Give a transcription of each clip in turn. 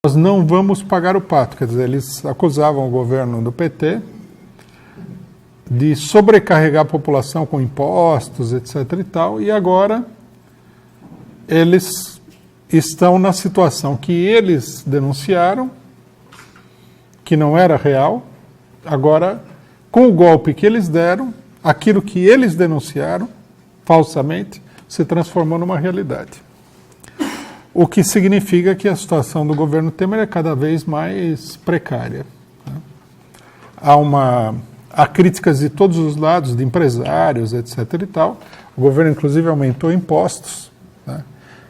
nós não vamos pagar o pato. Quer dizer, eles acusavam o governo do PT de sobrecarregar a população com impostos, etc. e tal, e agora eles estão na situação que eles denunciaram, que não era real. Agora, com o golpe que eles deram, aquilo que eles denunciaram falsamente se transformou numa realidade. O que significa que a situação do governo Temer é cada vez mais precária. Há críticas de todos os lados, de empresários, etc. e tal. O governo, inclusive, aumentou impostos, né,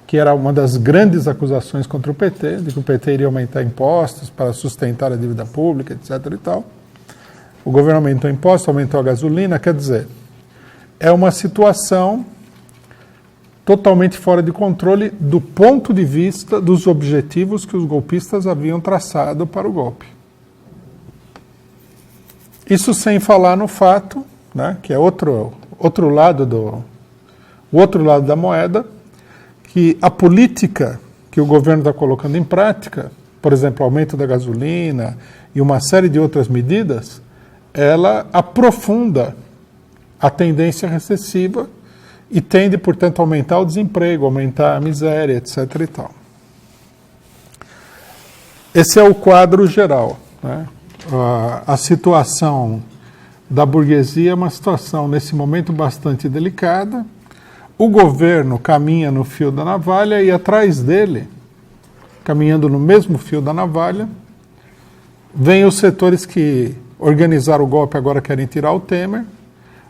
que era uma das grandes acusações contra o PT, de que o PT iria aumentar impostos para sustentar a dívida pública, etc. e tal. O governo aumentou impostos, aumentou a gasolina, quer dizer, é uma situação totalmente fora de controle do ponto de vista dos objetivos que os golpistas haviam traçado para o golpe. Isso sem falar no fato, né, que é o outro lado da moeda, que a política que o governo está colocando em prática, por exemplo, o aumento da gasolina e uma série de outras medidas, ela aprofunda a tendência recessiva e tende, portanto, a aumentar o desemprego, aumentar a miséria, etc. e tal. Esse é o quadro geral, né? A situação da burguesia é uma situação, nesse momento, bastante delicada. O governo caminha no fio da navalha e, atrás dele, caminhando no mesmo fio da navalha, vem os setores que organizaram o golpe, agora querem tirar o Temer,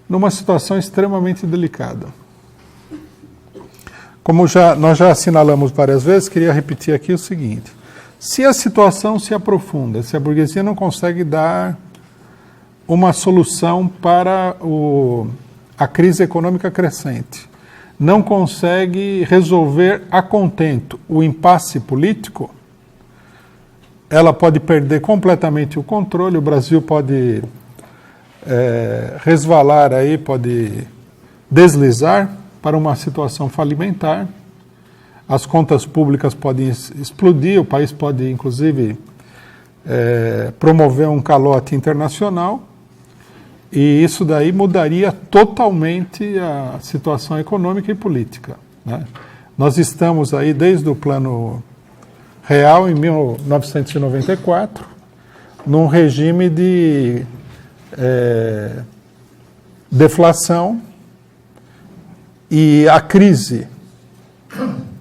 numa situação extremamente delicada. Como nós já assinalamos várias vezes, queria repetir aqui o seguinte: se a situação se aprofunda, se a burguesia não consegue dar uma solução para a crise econômica crescente, não consegue resolver a contento o impasse político, ela pode perder completamente o controle, o Brasil pode resvalar aí, pode deslizar para uma situação falimentar, as contas públicas podem explodir, o país pode, inclusive, promover um calote internacional, e isso daí mudaria totalmente a situação econômica e política, né? Nós estamos aí desde o Plano Real, em 1994, num regime de deflação, e a crise,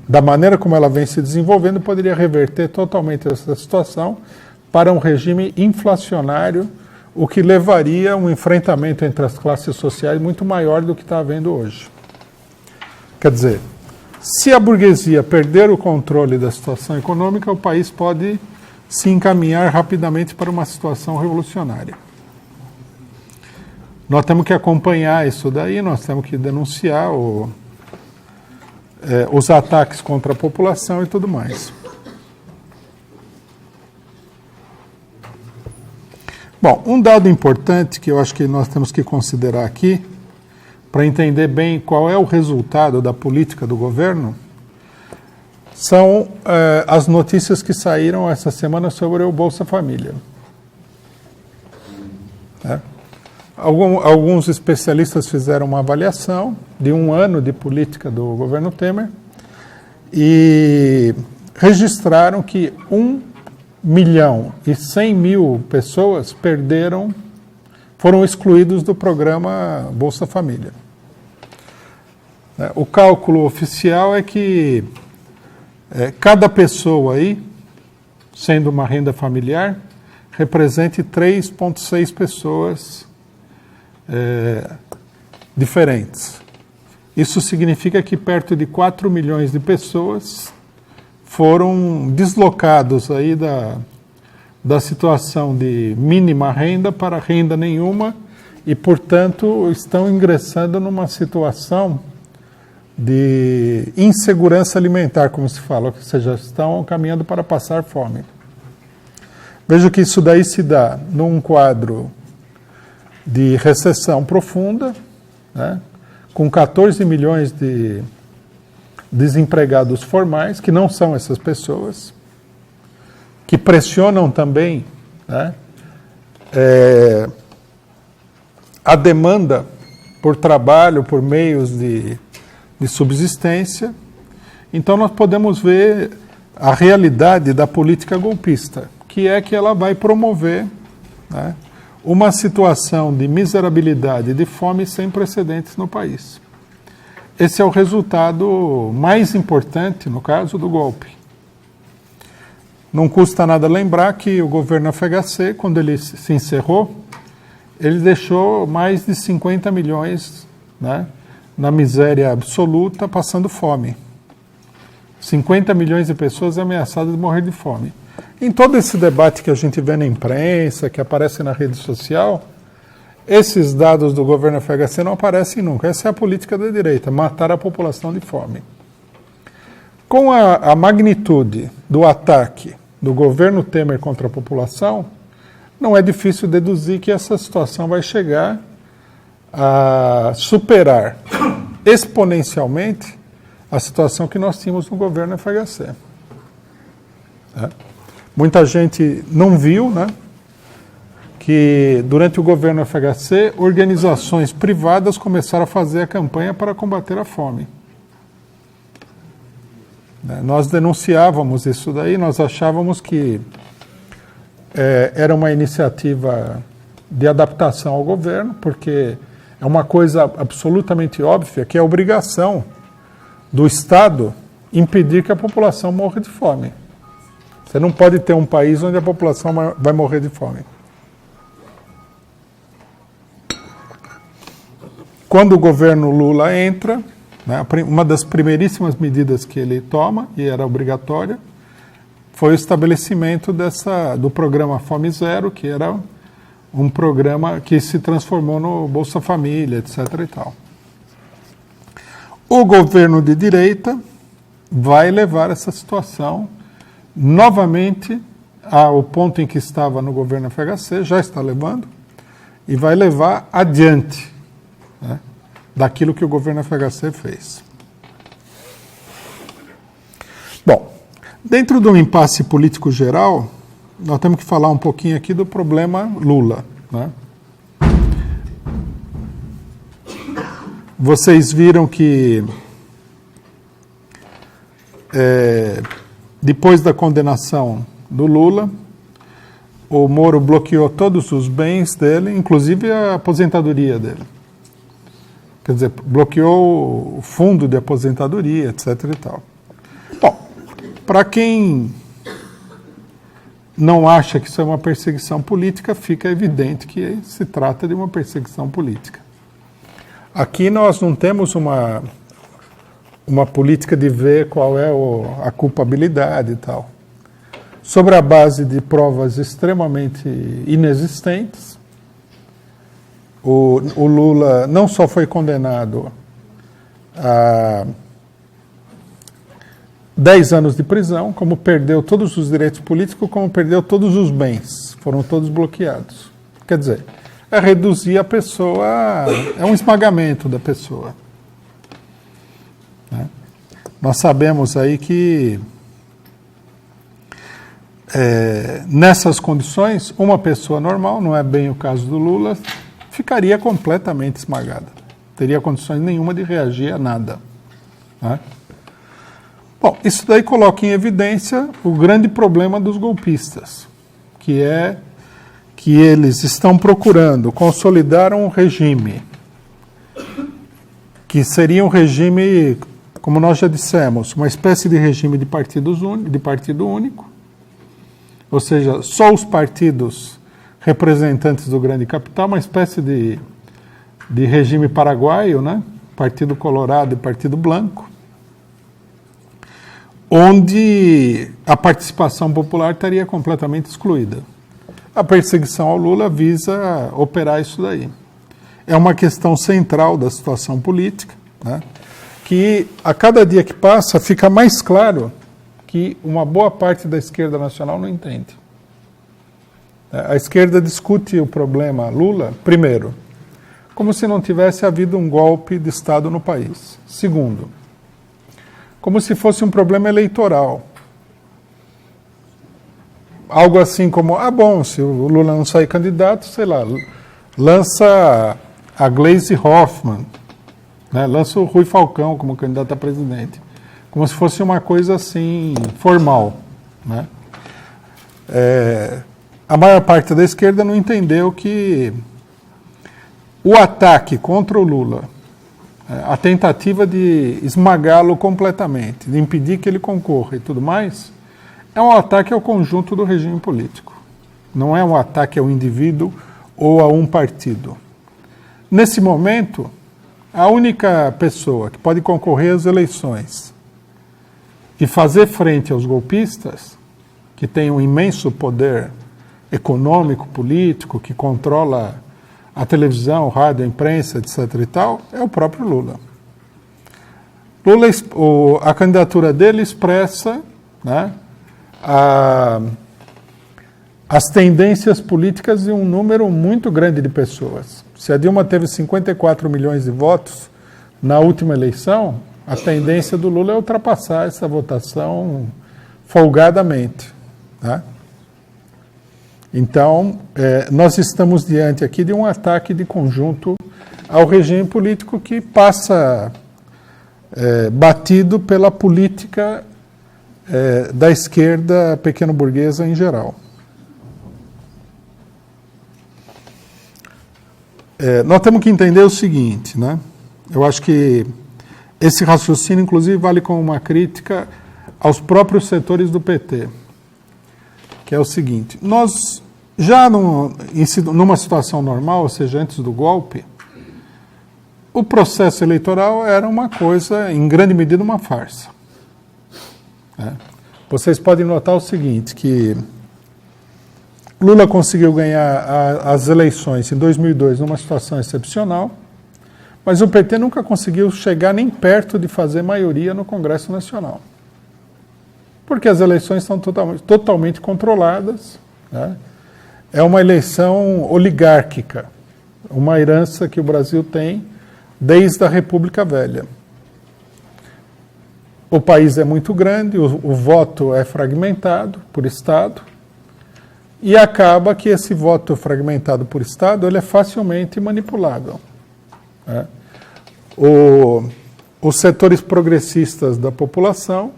da maneira como ela vem se desenvolvendo, poderia reverter totalmente essa situação para um regime inflacionário, o que levaria a um enfrentamento entre as classes sociais muito maior do que está havendo hoje. Quer dizer, se a burguesia perder o controle da situação econômica, o país pode se encaminhar rapidamente para uma situação revolucionária. Nós temos que acompanhar isso daí, nós temos que denunciar os ataques contra a população e tudo mais. Bom, um dado importante que eu acho que nós temos que considerar aqui, para entender bem qual é o resultado da política do governo, são as notícias que saíram essa semana sobre o Bolsa Família. Alguns especialistas fizeram uma avaliação de um ano de política do governo Temer e registraram que 1.100.000 pessoas foram excluídos do programa Bolsa Família. O cálculo oficial é que cada pessoa aí, sendo uma renda familiar, represente 3,6 pessoas diferentes. Isso significa que perto de 4 milhões de pessoas foram deslocados aí da situação de mínima renda para renda nenhuma e, portanto, estão ingressando numa situação de insegurança alimentar, como se fala, ou seja, estão caminhando para passar fome. Vejo que isso daí se dá num quadro de recessão profunda, né, com 14 milhões de desempregados formais, que não são essas pessoas, que pressionam também, né, a demanda por trabalho, por meios de subsistência. Então nós podemos ver a realidade da política golpista, que é que ela vai promover, né, uma situação de miserabilidade e de fome sem precedentes no país. Esse é o resultado mais importante, no caso, do golpe. Não custa nada lembrar que o governo FHC, quando ele se encerrou, ele deixou mais de 50 milhões, né, na miséria absoluta, passando fome. 50 milhões de pessoas ameaçadas de morrer de fome. Em todo esse debate que a gente vê na imprensa, que aparece na rede social, esses dados do governo FHC não aparecem nunca. Essa é a política da direita, matar a população de fome. Com a magnitude do ataque do governo Temer contra a população, não é difícil deduzir que essa situação vai chegar a superar exponencialmente a situação que nós tínhamos no governo FHC. Muita gente não viu, né, que durante o governo FHC, organizações privadas começaram a fazer a campanha para combater a fome. Nós denunciávamos isso daí, nós achávamos que era uma iniciativa de adaptação ao governo, porque é uma coisa absolutamente óbvia, que é a obrigação do Estado impedir que a população morra de fome. Você não pode ter um país onde a população vai morrer de fome. Quando o governo Lula entra, né, uma das primeiríssimas medidas que ele toma, e era obrigatória, foi o estabelecimento do programa Fome Zero, que era um programa que se transformou no Bolsa Família, etc. e tal. O governo de direita vai levar essa situação novamente ao ponto em que estava no governo FHC, já está levando, e vai levar adiante, né, daquilo que o governo FHC fez. Bom, dentro do impasse político geral, nós temos que falar um pouquinho aqui do problema Lula, né? Vocês viram que depois da condenação do Lula, o Moro bloqueou todos os bens dele, inclusive a aposentadoria dele. Quer dizer, bloqueou o fundo de aposentadoria, etc. e tal. Bom, para quem não acha que isso é uma perseguição política, fica evidente que se trata de uma perseguição política. Aqui nós não temos uma política de ver qual é a culpabilidade e tal. Sobre a base de provas extremamente inexistentes, o Lula não só foi condenado a 10 anos de prisão, como perdeu todos os direitos políticos, como perdeu todos os bens, foram todos bloqueados. Quer dizer, é reduzir a pessoa, é um esmagamento da pessoa. Né? Nós sabemos aí que nessas condições, uma pessoa normal, não é bem o caso do Lula, ficaria completamente esmagada. Teria condições nenhuma de reagir a nada. Né? Bom, isso daí coloca em evidência o grande problema dos golpistas, que é que eles estão procurando consolidar um regime que seria um regime, como nós já dissemos, uma espécie de regime de partido único, ou seja, só os partidos representantes do grande capital, uma espécie de regime paraguaio, né? Partido Colorado e Partido Blanco, onde a participação popular estaria completamente excluída. A perseguição ao Lula visa operar isso daí. É uma questão central da situação política, né? Que a cada dia que passa fica mais claro que uma boa parte da esquerda nacional não entende. A esquerda discute o problema Lula, primeiro, como se não tivesse havido um golpe de Estado no país. Segundo, como se fosse um problema eleitoral. algo assim como, bom, se o Lula não sair candidato, sei lá, lança a Gleisi Hoffmann, né, lança o Rui Falcão como candidato a presidente, como se fosse uma coisa assim, formal, né? A maior parte da esquerda não entendeu que o ataque contra o Lula, a tentativa de esmagá-lo completamente, de impedir que ele concorra e tudo mais, é um ataque ao conjunto do regime político. Não é um ataque ao indivíduo ou a um partido. Nesse momento, a única pessoa que pode concorrer às eleições e fazer frente aos golpistas, que tem um imenso poder econômico, político, que controla a televisão, o rádio, a imprensa, etc. e tal, é o próprio Lula. A candidatura dele expressa, né, as tendências políticas de um número muito grande de pessoas. Se a Dilma teve 54 milhões de votos na última eleição, a tendência do Lula é ultrapassar essa votação folgadamente, né? Então, nós estamos diante aqui de um ataque de conjunto ao regime político que passa batido pela política da esquerda pequeno-burguesa em geral. Nós temos que entender o seguinte, né? Eu acho que esse raciocínio, inclusive, vale como uma crítica aos próprios setores do PT, que é o seguinte: nós já numa situação normal, ou seja, antes do golpe, o processo eleitoral era uma coisa, em grande medida, uma farsa. Vocês podem notar o seguinte, que Lula conseguiu ganhar as eleições em 2002 numa situação excepcional, mas o PT nunca conseguiu chegar nem perto de fazer maioria no Congresso Nacional. Porque as eleições são totalmente controladas, né? É uma eleição oligárquica, uma herança que o Brasil tem desde a República Velha. O país é muito grande, o voto é fragmentado por Estado, e acaba que esse voto fragmentado por Estado ele é facilmente manipulável, né? Os setores progressistas da população,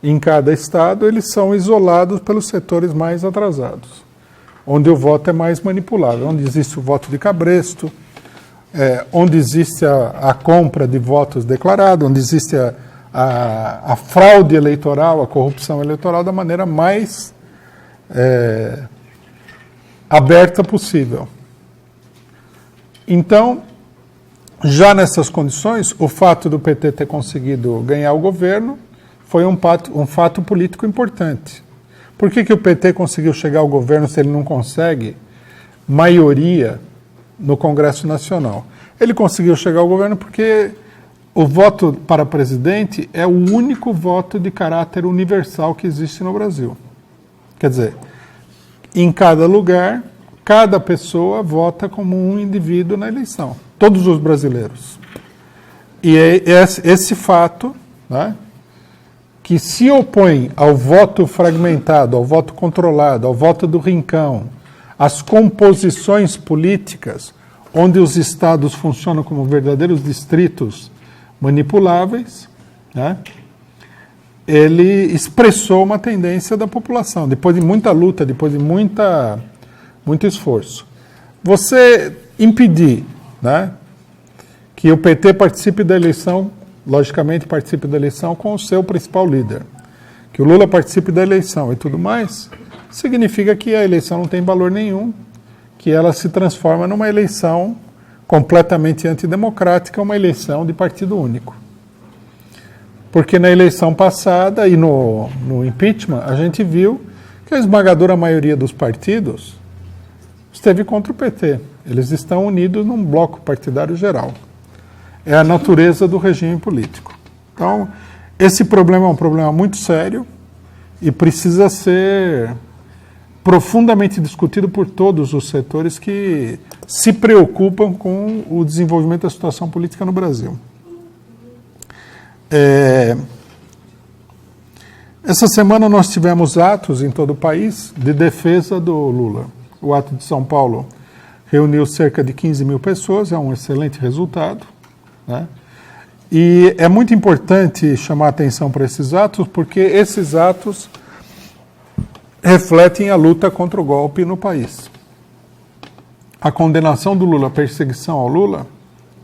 em cada estado, eles são isolados pelos setores mais atrasados, onde o voto é mais manipulável, onde existe o voto de cabresto, onde existe a compra de votos declarados, onde existe a fraude eleitoral, a corrupção eleitoral da maneira mais aberta possível. Então, já nessas condições, o fato do PT ter conseguido ganhar o governo foi um fato político importante. Por que o PT conseguiu chegar ao governo se ele não consegue maioria no Congresso Nacional? Ele conseguiu chegar ao governo porque o voto para presidente é o único voto de caráter universal que existe no Brasil. Quer dizer, em cada lugar, cada pessoa vota como um indivíduo na eleição. Todos os brasileiros. E é esse fato, né, que se opõe ao voto fragmentado, ao voto controlado, ao voto do rincão, às composições políticas, onde os estados funcionam como verdadeiros distritos manipuláveis, né, ele expressou uma tendência da população, depois de muita luta, depois de muito esforço. Você impedir, né, que o PT participe da eleição, logicamente participe da eleição com o seu principal líder, que o Lula participe da eleição e tudo mais, significa que a eleição não tem valor nenhum, que ela se transforma numa eleição completamente antidemocrática, uma eleição de partido único. Porque na eleição passada e no impeachment, a gente viu que a esmagadora maioria dos partidos esteve contra o PT. Eles estão unidos num bloco partidário geral. É a natureza do regime político. Então, esse problema é um problema muito sério e precisa ser profundamente discutido por todos os setores que se preocupam com o desenvolvimento da situação política Essa semana nós tivemos atos em todo o país de defesa do Lula. O ato de São Paulo reuniu cerca de 15 mil pessoas, é um excelente resultado, né? E é muito importante chamar a atenção para esses atos, porque esses atos refletem a luta contra o golpe no país. A condenação do Lula, a perseguição ao Lula,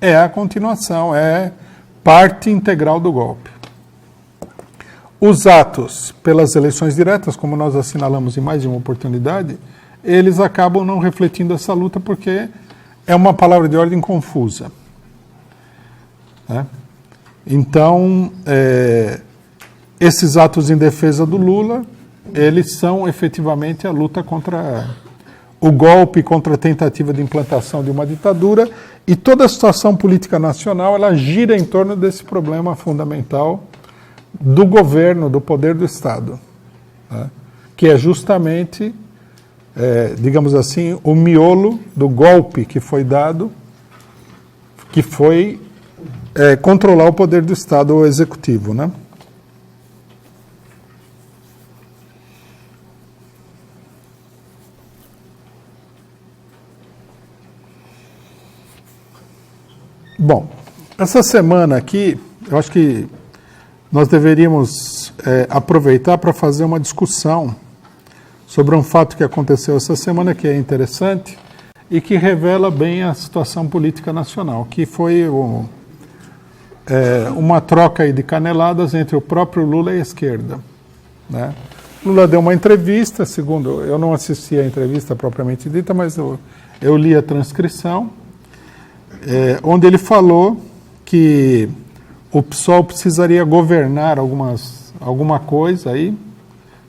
é a continuação, é parte integral do golpe. Os atos pelas eleições diretas, como nós assinalamos em mais de uma oportunidade, eles acabam não refletindo essa luta porque é uma palavra de ordem confusa, né? Então, esses atos em defesa do Lula, eles são efetivamente a luta contra o golpe, contra a tentativa de implantação de uma ditadura, e toda a situação política nacional ela gira em torno desse problema fundamental do governo, do poder do Estado, né? Que é justamente, digamos assim, o miolo do golpe que foi dado, que foi controlar o poder do Estado, o executivo, né? Bom, essa semana aqui, eu acho que nós deveríamos aproveitar para fazer uma discussão sobre um fato que aconteceu essa semana, que é interessante e que revela bem a situação política nacional, que foi uma troca aí de caneladas entre o próprio Lula e a esquerda, né? Lula deu uma entrevista, segundo, eu não assisti a entrevista propriamente dita, mas eu li a transcrição, onde ele falou que o PSOL precisaria governar alguma coisa aí,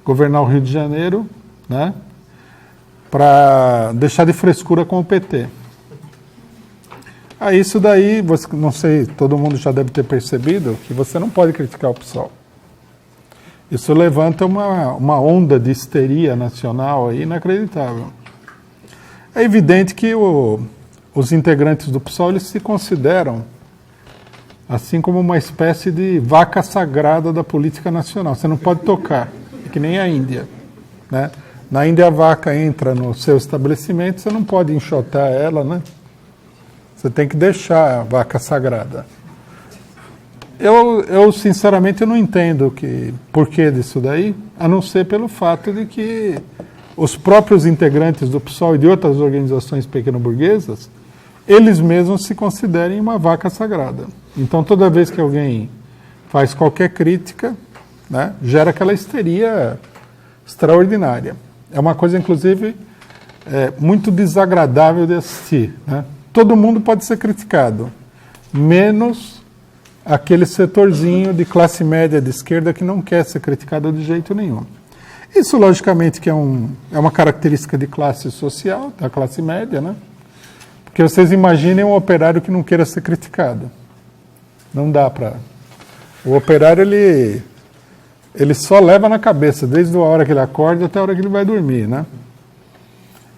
governar o Rio de Janeiro, né, para deixar de frescura com o PT. Isso daí, não sei, todo mundo já deve ter percebido que você não pode criticar o PSOL. Isso levanta uma onda de histeria nacional aí inacreditável. É evidente que os integrantes do PSOL eles se consideram assim como uma espécie de vaca sagrada da política nacional. Você não pode tocar, é que nem a Índia, né? Na Índia a vaca entra no seu estabelecimento, você não pode enxotar ela, né? Você tem que deixar a vaca sagrada. Eu sinceramente, eu não entendo porquê disso daí, a não ser pelo fato de que os próprios integrantes do PSOL e de outras organizações pequeno-burguesas, eles mesmos se considerem uma vaca sagrada. Então, toda vez que alguém faz qualquer crítica, né, gera aquela histeria extraordinária. É uma coisa, inclusive, muito desagradável de assistir, né? Todo mundo pode ser criticado, menos aquele setorzinho de classe média de esquerda que não quer ser criticado de jeito nenhum. Isso, logicamente, que é uma característica de classe social, da classe média, né? Porque vocês imaginem um operário que não queira ser criticado. Não dá para... O operário, ele só leva na cabeça, desde a hora que ele acorda até a hora que ele vai dormir, né?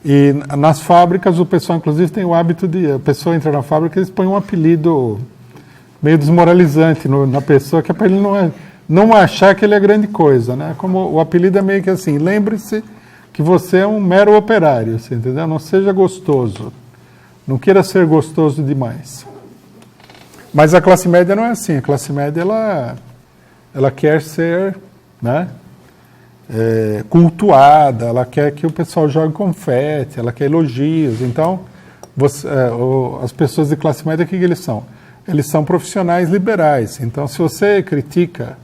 E nas fábricas, o pessoal, inclusive, tem o hábito de... A pessoa entra na fábrica e eles põem um apelido meio desmoralizante na pessoa, que é para ele não achar que ele é grande coisa, né? Como o apelido é meio que assim, lembre-se que você é um mero operário, você entendeu? Não seja gostoso. Não queira ser gostoso demais. Mas a classe média não é assim. A classe média, ela quer ser, né, cultuada, ela quer que o pessoal jogue confete, ela quer elogios. Então, as pessoas de classe média, o que eles são? Eles são profissionais liberais. Então, se você critica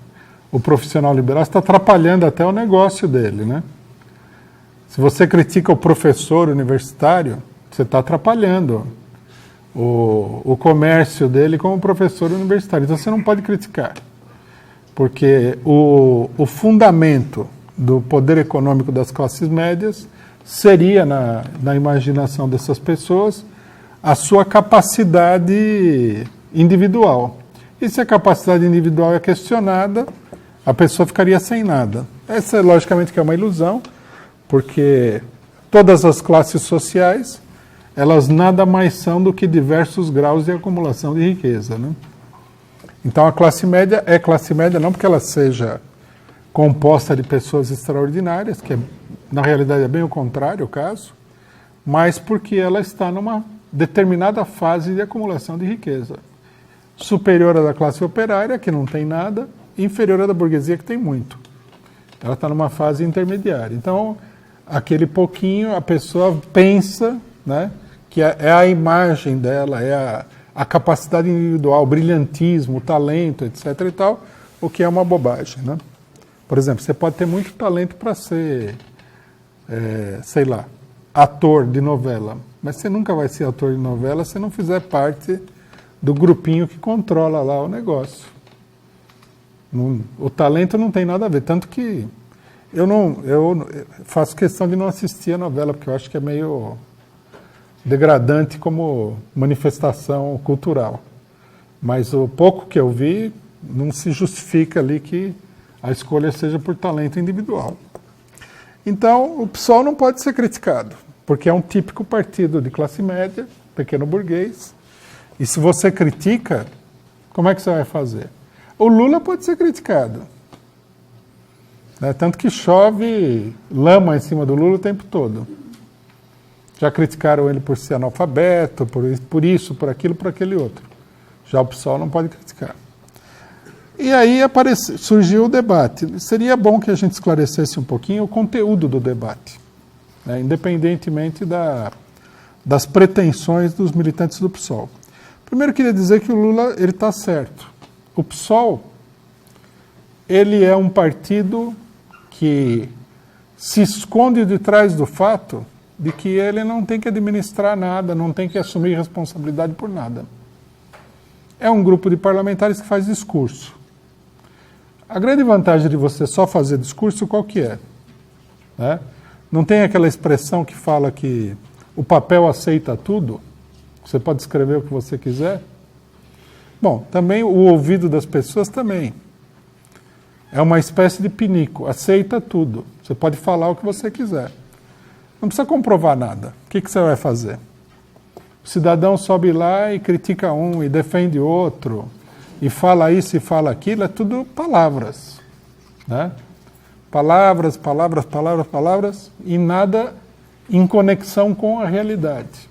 o profissional liberal, você está atrapalhando até o negócio dele, né? Se você critica o professor universitário, você está atrapalhando o comércio dele como professor universitário. Então, você não pode criticar. Porque o fundamento do poder econômico das classes médias seria, na imaginação dessas pessoas, a sua capacidade individual. E se a capacidade individual é questionada, a pessoa ficaria sem nada. Essa, logicamente, que é uma ilusão, porque todas as classes sociais, elas nada mais são do que diversos graus de acumulação de riqueza, né? Então, a classe média é classe média não porque ela seja composta de pessoas extraordinárias, que na realidade é bem o contrário o caso, mas porque ela está numa determinada fase de acumulação de riqueza. Superior à da classe operária, que não tem nada, e inferior à da burguesia, que tem muito. Ela está numa fase intermediária. Então, aquele pouquinho, a pessoa pensa, né, que é a imagem dela, é a capacidade individual, o brilhantismo, o talento, etc. e tal, o que é uma bobagem, né? Por exemplo, você pode ter muito talento para ser, sei lá, ator de novela, mas você nunca vai ser ator de novela se não fizer parte do grupinho que controla lá o negócio. O talento não tem nada a ver, tanto que eu faço questão de não assistir a novela, porque eu acho que é meio degradante como manifestação cultural. Mas o pouco que eu vi, não se justifica ali que a escolha seja por talento individual. Então, o PSOL não pode ser criticado, porque é um típico partido de classe média, pequeno burguês, e se você critica, como é que você vai fazer? O Lula pode ser criticado, né? Tanto que chove lama em cima do Lula o tempo todo. Já criticaram ele por ser analfabeto, por isso, por aquilo, por aquele outro. Já o PSOL não pode criticar. E aí surgiu o debate. Seria bom que a gente esclarecesse um pouquinho o conteúdo do debate, né, independentemente das pretensões dos militantes do PSOL. Primeiro, eu queria dizer que o Lula está certo. O PSOL ele é um partido que se esconde de trás do fato de que ele não tem que administrar nada, não tem que assumir responsabilidade por nada. É um grupo de parlamentares que faz discurso. A grande vantagem de você só fazer discurso, qual que é? Né? Não tem aquela expressão que fala que o papel aceita tudo? Você pode escrever o que você quiser? Bom, também o ouvido das pessoas também. É uma espécie de pinico, aceita tudo. Você pode falar o que você quiser. Não precisa comprovar nada. O que você vai fazer? O cidadão sobe lá e critica um e defende outro, e fala isso e fala aquilo, é tudo palavras, né? Palavras, palavras, palavras, palavras, e nada em conexão com a realidade.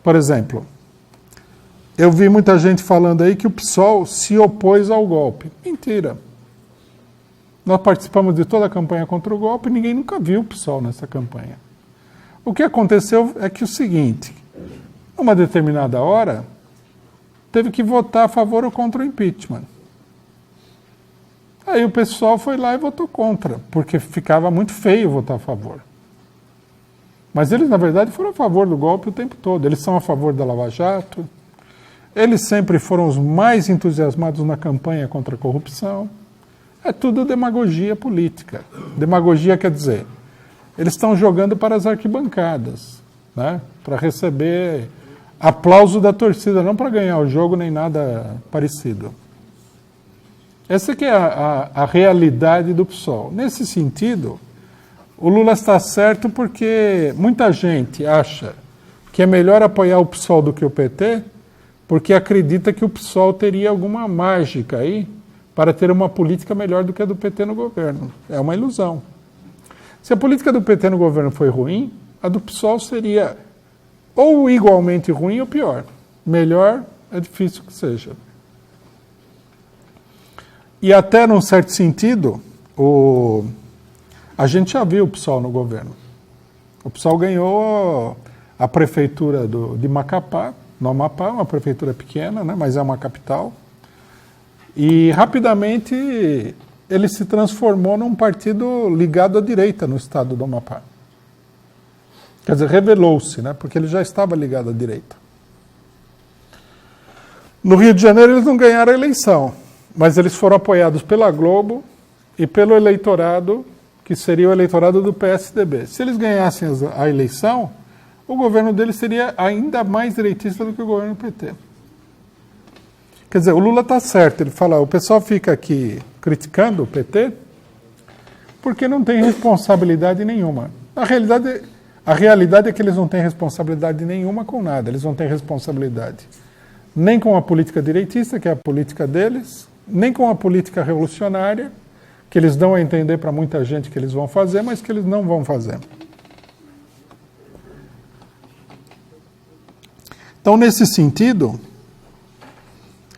Por exemplo, eu vi muita gente falando aí que o PSOL se opôs ao golpe. Mentira. Nós participamos de toda a campanha contra o golpe e ninguém nunca viu o PSOL nessa campanha. O que aconteceu é que o seguinte, numa determinada hora, teve que votar a favor ou contra o impeachment. Aí o pessoal foi lá e votou contra, porque ficava muito feio votar a favor. Mas eles, na verdade, foram a favor do golpe o tempo todo. Eles são a favor da Lava Jato. Eles sempre foram os mais entusiasmados na campanha contra a corrupção. É tudo demagogia política. Demagogia quer dizer, eles estão jogando para as arquibancadas, né? Para receber aplauso da torcida, não para ganhar o jogo nem nada parecido. Essa que é a realidade do PSOL. Nesse sentido, o Lula está certo porque muita gente acha que é melhor apoiar o PSOL do que o PT, porque acredita que o PSOL teria alguma mágica aí para ter uma política melhor do que a do PT no governo. É uma ilusão. Se a política do PT no governo foi ruim, a do PSOL seria ou igualmente ruim ou pior. Melhor é difícil que seja. E até, num certo sentido, a gente já viu o PSOL no governo. O PSOL ganhou a prefeitura de Macapá, no Amapá, uma prefeitura pequena, né, mas é uma capital. E rapidamente ele se transformou num partido ligado à direita no estado do Amapá. Quer dizer, revelou-se, né, porque ele já estava ligado à direita. No Rio de Janeiro eles não ganharam a eleição, mas eles foram apoiados pela Globo e pelo eleitorado, que seria o eleitorado do PSDB. Se eles ganhassem a eleição, o governo deles seria ainda mais direitista do que o governo do PT. Quer dizer, o Lula está certo, ele fala, o pessoal fica aqui criticando o PT porque não tem responsabilidade nenhuma. A realidade é que eles não têm responsabilidade nenhuma com nada, eles não têm responsabilidade nem com a política direitista, que é a política deles, nem com a política revolucionária, que eles dão a entender para muita gente que eles vão fazer, mas que eles não vão fazer. Então, nesse sentido,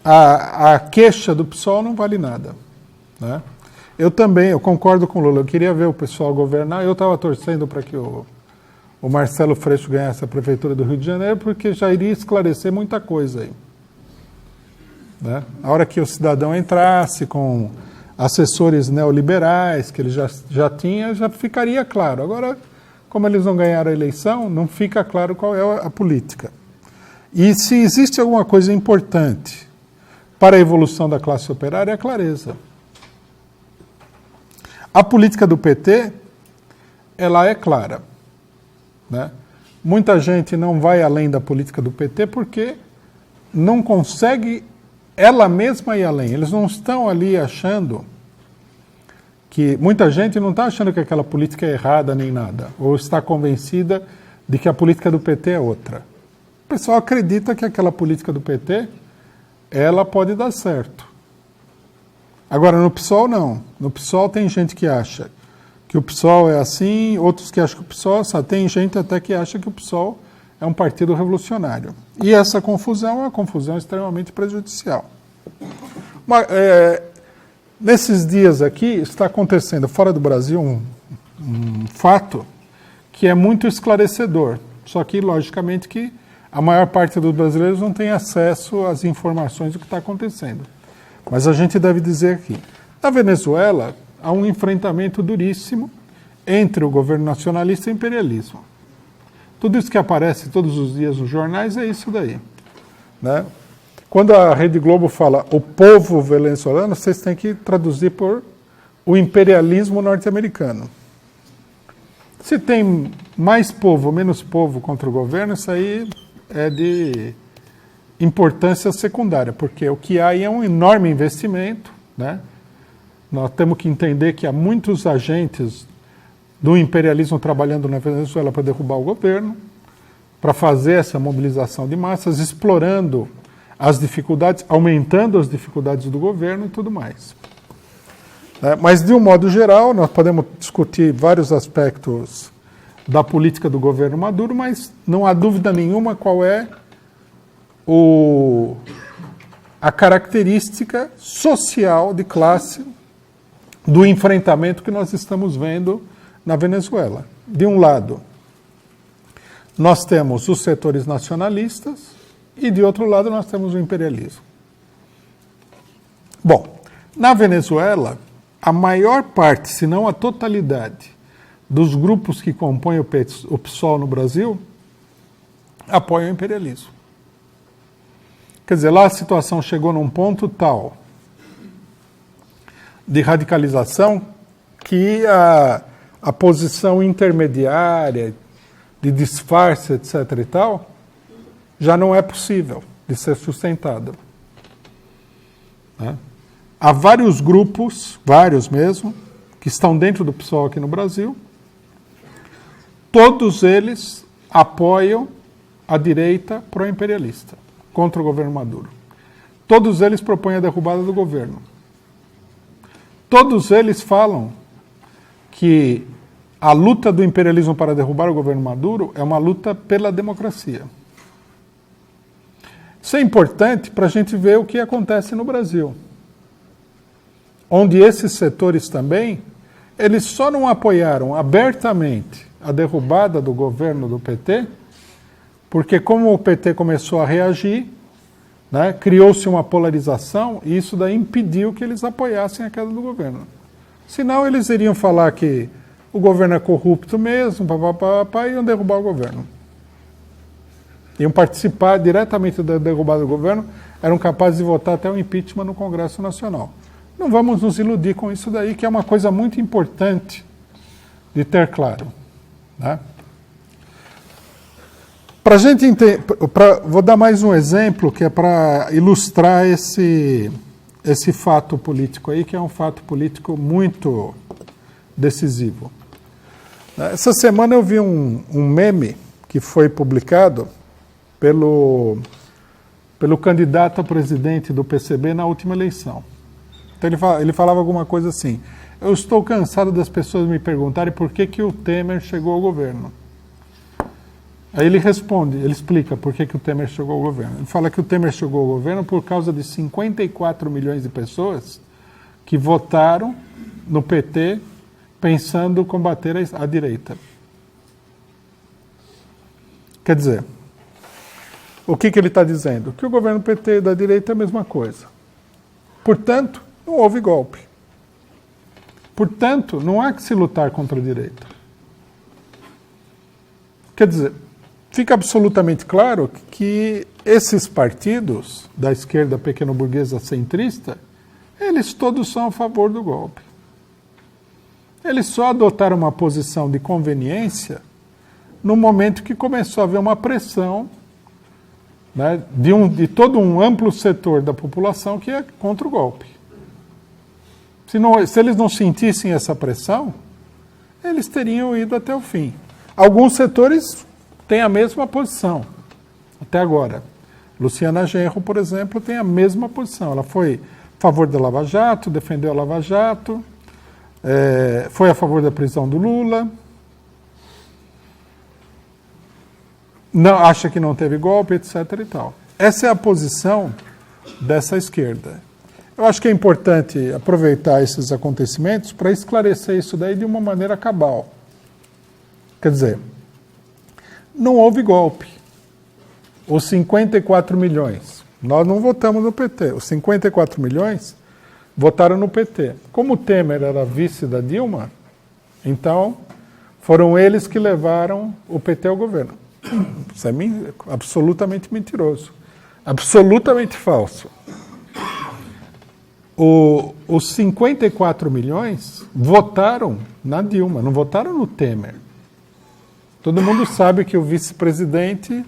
a queixa do PSOL não vale nada, né? Eu concordo com o Lula, eu queria ver o pessoal governar, eu estava torcendo para que o Marcelo Freixo ganhasse a Prefeitura do Rio de Janeiro, porque já iria esclarecer muita coisa aí, né? A hora que o cidadão entrasse com assessores neoliberais, que ele já tinha, já ficaria claro. Agora, como eles não ganharam a eleição, não fica claro qual é a política. E se existe alguma coisa importante para a evolução da classe operária, é a clareza. A política do PT, ela é clara, né? Muita gente não vai além da política do PT porque não consegue ela mesma ir além. Eles não estão ali achando que... Muita gente não está achando que aquela política é errada nem nada, ou está convencida de que a política do PT é outra. O pessoal acredita que aquela política do PT, ela pode dar certo. Agora, no PSOL, não. No PSOL tem gente que acha que o PSOL é assim, outros que acham que o PSOL é assim. Tem gente até que acha que o PSOL é um partido revolucionário. E essa confusão é uma confusão extremamente prejudicial. Nesses dias aqui, está acontecendo fora do Brasil um fato que é muito esclarecedor. Só que, logicamente, que a maior parte dos brasileiros não tem acesso às informações do que está acontecendo. Mas a gente deve dizer aqui, na Venezuela, há um enfrentamento duríssimo entre o governo nacionalista e o imperialismo. Tudo isso que aparece todos os dias nos jornais é isso daí, né? Quando a Rede Globo fala o povo venezuelano, vocês têm que traduzir por o imperialismo norte-americano. Se tem mais povo ou menos povo contra o governo, isso aí é de importância secundária, porque o que há aí é um enorme investimento, né? Nós temos que entender que há muitos agentes do imperialismo trabalhando na Venezuela para derrubar o governo, para fazer essa mobilização de massas, explorando as dificuldades, aumentando as dificuldades do governo e tudo mais. Mas, de um modo geral, nós podemos discutir vários aspectos da política do governo Maduro, mas não há dúvida nenhuma qual é a característica social de classe do enfrentamento que nós estamos vendo na Venezuela. De um lado, nós temos os setores nacionalistas e, de outro lado, nós temos o imperialismo. Bom, na Venezuela, a maior parte, se não a totalidade, dos grupos que compõem o PSOL no Brasil apoiam o imperialismo. Quer dizer, lá a situação chegou num ponto tal de radicalização que a posição intermediária, de disfarce, etc. e tal, já não é possível de ser sustentada, né? Há vários grupos, vários mesmo, que estão dentro do PSOL aqui no Brasil, todos eles apoiam a direita pró-imperialista, contra o governo Maduro. Todos eles propõem a derrubada do governo. Todos eles falam que a luta do imperialismo para derrubar o governo Maduro é uma luta pela democracia. Isso é importante para a gente ver o que acontece no Brasil, onde esses setores também, eles só não apoiaram abertamente a derrubada do governo do PT, porque como o PT começou a reagir, né, criou-se uma polarização e isso daí impediu que eles apoiassem a queda do governo. Senão eles iriam falar que o governo é corrupto mesmo, e iam derrubar o governo. Iam participar diretamente da derrubada do governo, eram capazes de votar até o impeachment no Congresso Nacional. Não vamos nos iludir com isso daí, que é uma coisa muito importante de ter claro, né? Para a gente entender, vou dar mais um exemplo que é para ilustrar esse fato político aí, que é um fato político muito decisivo. Essa semana eu vi um meme que foi publicado pelo candidato a presidente do PCB na última eleição. Então ele falava alguma coisa assim: eu estou cansado das pessoas me perguntarem por que o Temer chegou ao governo. Aí ele responde, ele explica por que o Temer chegou ao governo. Ele fala que o Temer chegou ao governo por causa de 54 milhões de pessoas que votaram no PT pensando combater a direita. Quer dizer, o que ele está dizendo? Que o governo PT da direita é a mesma coisa. Portanto, não houve golpe. Portanto, não há que se lutar contra a direita. Quer dizer, fica absolutamente claro que esses partidos da esquerda pequeno-burguesa centrista, eles todos são a favor do golpe. Eles só adotaram uma posição de conveniência no momento que começou a haver uma pressão, né, de todo um amplo setor da população que é contra o golpe. Se eles não sentissem essa pressão, eles teriam ido até o fim. Alguns setores têm a mesma posição, até agora. Luciana Genro, por exemplo, tem a mesma posição. Ela foi a favor da Lava Jato, defendeu a Lava Jato, foi a favor da prisão do Lula, não, acha que não teve golpe, etc. e tal. Essa é a posição dessa esquerda. Eu acho que é importante aproveitar esses acontecimentos para esclarecer isso daí de uma maneira cabal. Quer dizer, não houve golpe. Os 54 milhões, nós não votamos no PT, os 54 milhões votaram no PT. Como o Temer era vice da Dilma, então foram eles que levaram o PT ao governo. Isso é absolutamente mentiroso, absolutamente falso. Os 54 milhões votaram na Dilma, não votaram no Temer. Todo mundo sabe que o vice-presidente,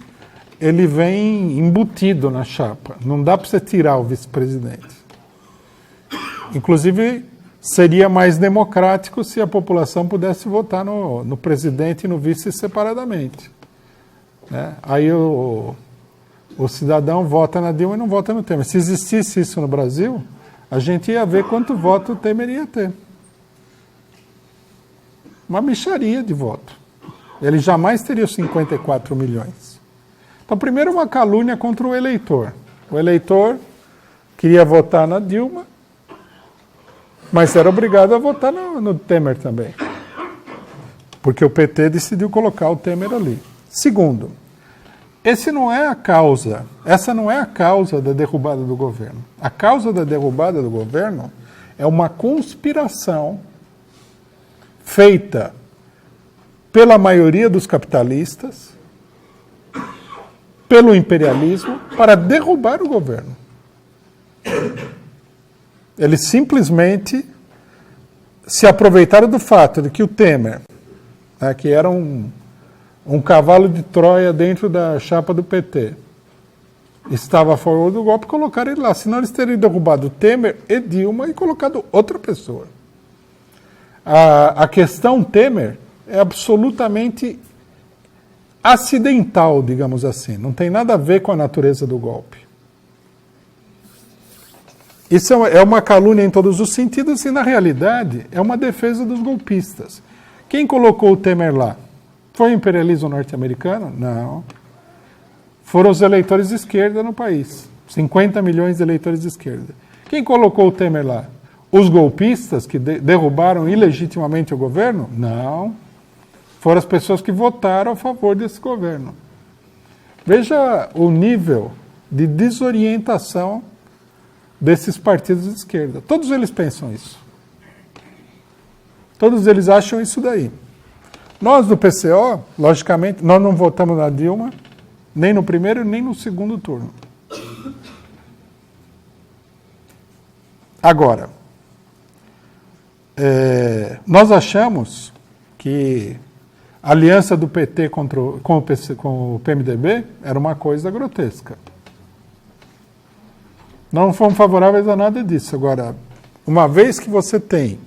ele vem embutido na chapa. Não dá para você tirar o vice-presidente. Inclusive, seria mais democrático se a população pudesse votar no presidente e no vice separadamente. Né? Aí o cidadão vota na Dilma e não vota no Temer. Se existisse isso no Brasil, a gente ia ver quanto voto o Temer ia ter. Uma mixaria de voto. Ele jamais teria os 54 milhões. Então, primeiro, uma calúnia contra o eleitor. O eleitor queria votar na Dilma, mas era obrigado a votar no Temer também. Porque o PT decidiu colocar o Temer ali. Segundo, essa não é a causa da derrubada do governo. A causa da derrubada do governo é uma conspiração feita pela maioria dos capitalistas, pelo imperialismo, para derrubar o governo. Eles simplesmente se aproveitaram do fato de que o Temer, né, que era um cavalo de Troia dentro da chapa do PT, estava a favor do golpe, colocaram ele lá. Senão eles teriam derrubado Temer e Dilma e colocado outra pessoa. A questão Temer é absolutamente acidental, digamos assim. Não tem nada a ver com a natureza do golpe. Isso é uma calúnia em todos os sentidos e, na realidade, é uma defesa dos golpistas. Quem colocou o Temer lá? Foi o imperialismo norte-americano? Não. Foram os eleitores de esquerda no país. 50 milhões de eleitores de esquerda. Quem colocou o Temer lá? Os golpistas que derrubaram ilegitimamente o governo? Não. Foram as pessoas que votaram a favor desse governo. Veja o nível de desorientação desses partidos de esquerda. Todos eles pensam isso. Todos eles acham isso daí. Nós do PCO, logicamente, nós não votamos na Dilma, nem no primeiro nem no segundo turno. Agora, nós achamos que a aliança do PT com o PMDB era uma coisa grotesca. Não fomos favoráveis a nada disso. Agora, uma vez que você tem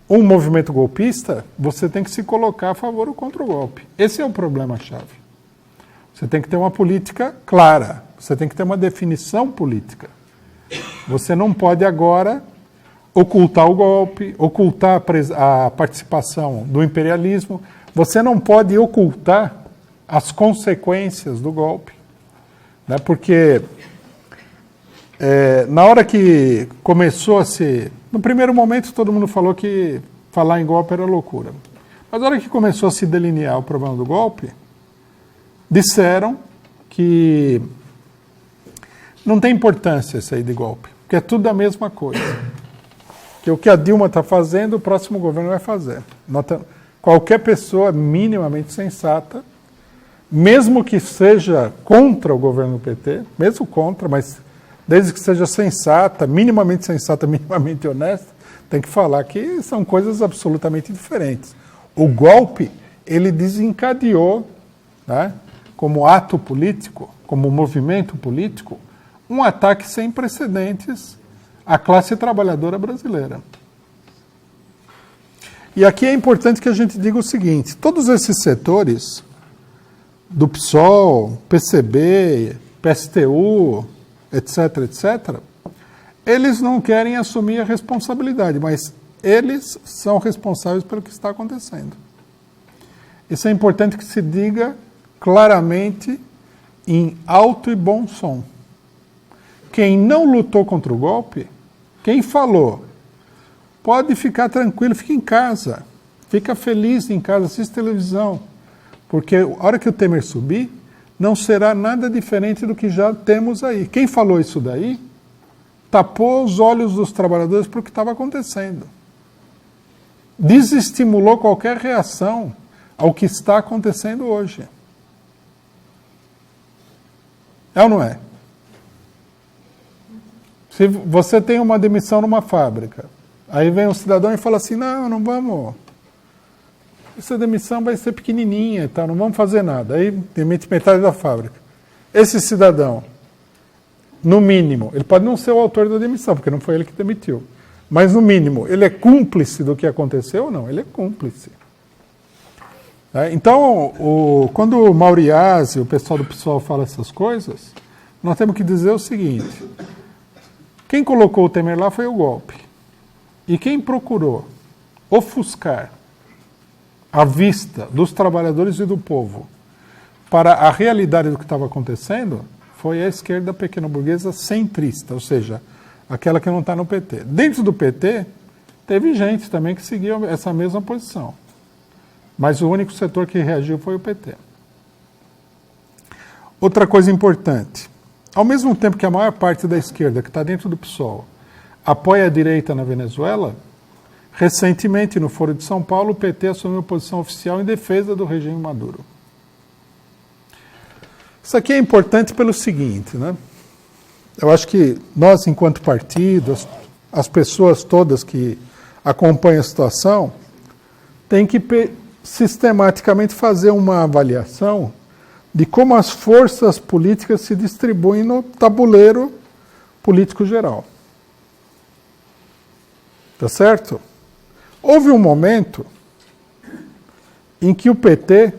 um movimento golpista, você tem que se colocar a favor ou contra o golpe. Esse é o problema-chave. Você tem que ter uma política clara, você tem que ter uma definição política. Você não pode agora ocultar o golpe, ocultar a participação do imperialismo. Você não pode ocultar as consequências do golpe, né? Porque na hora que começou a se... No primeiro momento todo mundo falou que falar em golpe era loucura. Mas na hora que começou a se delinear o problema do golpe, disseram que não tem importância isso aí de golpe, porque é tudo a mesma coisa. Que o que a Dilma está fazendo, o próximo governo vai fazer. Qualquer pessoa minimamente sensata, mesmo que seja contra o governo do PT, mesmo contra, mas desde que seja sensata, minimamente honesta, tem que falar que são coisas absolutamente diferentes. O golpe, ele desencadeou, né, como ato político, como movimento político, um ataque sem precedentes à classe trabalhadora brasileira. E aqui é importante que a gente diga o seguinte: todos esses setores, do PSOL, PCB, PSTU, etc., eles não querem assumir a responsabilidade, mas eles são responsáveis pelo que está acontecendo. Isso é importante que se diga claramente, em alto e bom som. Quem não lutou contra o golpe, quem falou, pode ficar tranquilo, fica em casa, fica feliz em casa, assiste televisão, porque a hora que o Temer subir, não será nada diferente do que já temos aí. Quem falou isso daí, tapou os olhos dos trabalhadores para o que estava acontecendo. Desestimulou qualquer reação ao que está acontecendo hoje. É ou não é? Se você tem uma demissão numa fábrica, aí vem um cidadão e fala assim, não vamos, essa demissão vai ser pequenininha, tá? Não vamos fazer nada. Aí demite metade da fábrica. Esse cidadão, no mínimo, ele pode não ser o autor da demissão, porque não foi ele que demitiu, mas no mínimo, ele é cúmplice do que aconteceu ou não? Ele é cúmplice. Então, quando o Mauriás e o pessoal do PSOL falam essas coisas, nós temos que dizer o seguinte: quem colocou o Temer lá foi o golpe. E quem procurou ofuscar a vista dos trabalhadores e do povo para a realidade do que estava acontecendo foi a esquerda pequeno-burguesa centrista, ou seja, aquela que não está no PT. Dentro do PT, teve gente também que seguia essa mesma posição. Mas o único setor que reagiu foi o PT. Outra coisa importante: ao mesmo tempo que a maior parte da esquerda, que está dentro do PSOL, apoia a direita na Venezuela, recentemente, no Foro de São Paulo, o PT assumiu posição oficial em defesa do regime Maduro. Isso aqui é importante pelo seguinte, né? Eu acho que nós, enquanto partido, as pessoas todas que acompanham a situação, têm que sistematicamente fazer uma avaliação de como as forças políticas se distribuem no tabuleiro político geral. Tá certo? Houve um momento em que o PT,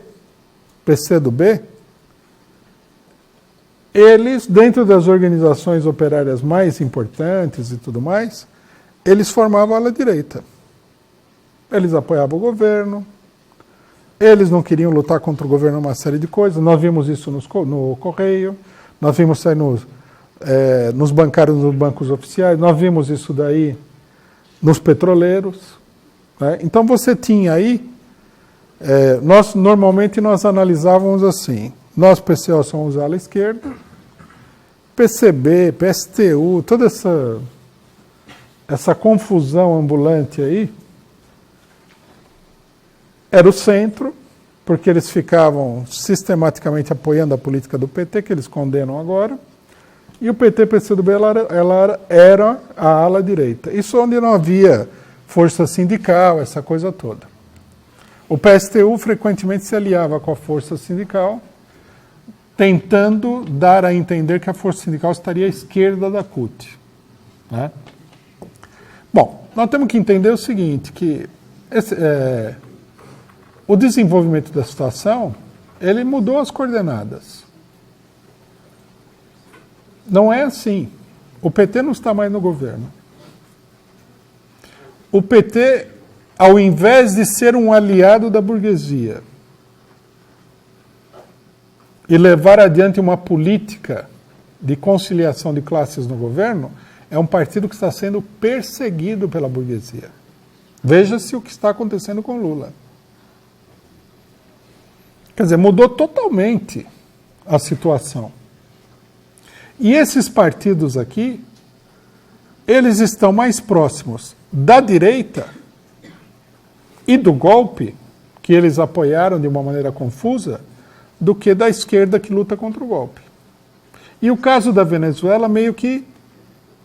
PCdoB, eles, dentro das organizações operárias mais importantes e tudo mais, eles formavam a ala direita. Eles apoiavam o governo, eles não queriam lutar contra o governo uma série de coisas. Nós vimos isso no Correio, nós vimos isso aí nos bancários, nos bancos oficiais, nós vimos isso daí nos petroleiros. Né? Então você tinha aí, normalmente nós analisávamos assim, nós PCO somos a ala esquerda, PCB, PSTU, toda essa confusão ambulante aí, era o centro, porque eles ficavam sistematicamente apoiando a política do PT, que eles condenam agora, e o PT-PCdoB ela era a ala direita. Isso onde não havia força sindical, essa coisa toda. O PSTU frequentemente se aliava com a força sindical, tentando dar a entender que a força sindical estaria à esquerda da CUT. Né? Bom, nós temos que entender o seguinte, que o desenvolvimento da situação, ele mudou as coordenadas. Não é assim. O PT não está mais no governo. o PT, ao invés de ser um aliado da burguesia e levar adiante uma política de conciliação de classes no governo, é um partido que está sendo perseguido pela burguesia. Veja-se o que está acontecendo com Lula. Quer dizer, mudou totalmente a situação. E esses partidos aqui, eles estão mais próximos da direita e do golpe, que eles apoiaram de uma maneira confusa, do que da esquerda que luta contra o golpe. E o caso da Venezuela meio que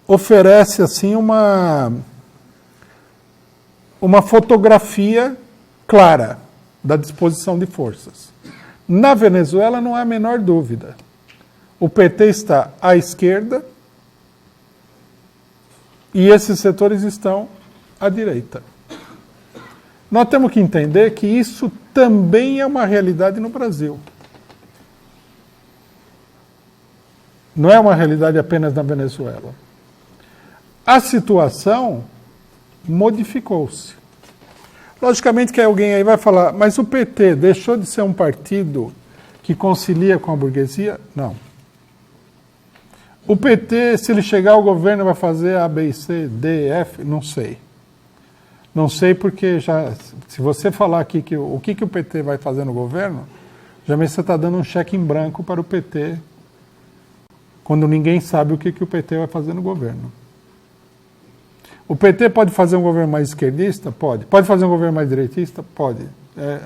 oferece assim uma fotografia clara da disposição de forças. Na Venezuela não há a menor dúvida. O PT está à esquerda e esses setores estão à direita. Nós temos que entender que isso também é uma realidade no Brasil. Não é uma realidade apenas na Venezuela. A situação modificou-se. Logicamente que alguém aí vai falar, mas o PT deixou de ser um partido que concilia com a burguesia? Não. O PT, se ele chegar ao governo, vai fazer A, B, C, D, F? Não sei. Não sei porque já, se você falar aqui que o que o PT vai fazer no governo, já você está dando um cheque em branco para o PT, quando ninguém sabe o que o PT vai fazer no governo. O PT pode fazer um governo mais esquerdista? Pode. Pode fazer um governo mais direitista? Pode.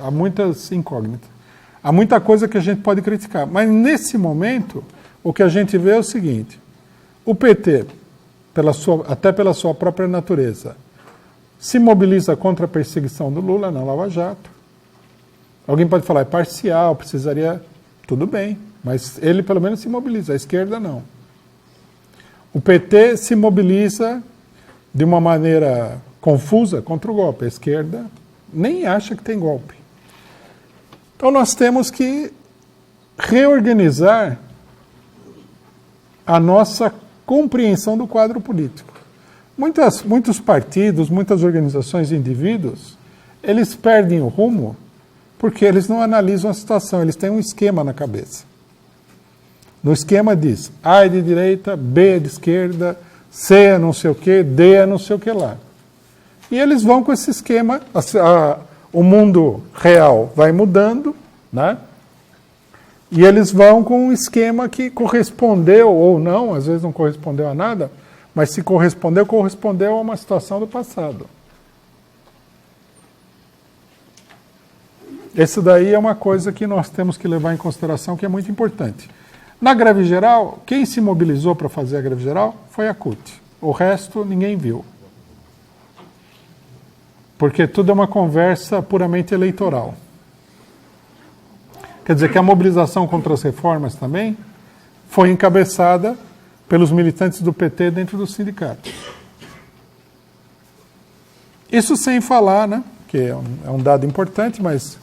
Há muitas incógnitas. Há muita coisa que a gente pode criticar. Mas, nesse momento, o que a gente vê é o seguinte. O PT, até pela sua própria natureza, se mobiliza contra a perseguição do Lula na Lava Jato. Alguém pode falar, é parcial, precisaria... Tudo bem, mas ele pelo menos se mobiliza, a esquerda não. O PT se mobiliza de uma maneira confusa contra o golpe. A esquerda nem acha que tem golpe. Então nós temos que reorganizar a nossa compreensão do quadro político. Muitos partidos, muitas organizações e indivíduos, eles perdem o rumo porque eles não analisam a situação, eles têm um esquema na cabeça. No esquema diz, A é de direita, B é de esquerda, C é não sei o que, D é não sei o que lá. E eles vão com esse esquema, o mundo real vai mudando, né? E eles vão com um esquema que correspondeu ou não, às vezes não correspondeu a nada, mas se correspondeu, correspondeu a uma situação do passado. Isso daí é uma coisa que nós temos que levar em consideração, que é muito importante. Na greve geral, quem se mobilizou para fazer a greve geral foi a CUT. O resto ninguém viu. Porque tudo é uma conversa puramente eleitoral. Quer dizer que a mobilização contra as reformas também foi encabeçada pelos militantes do PT dentro do sindicato. Isso sem falar, né, que é um dado importante, mas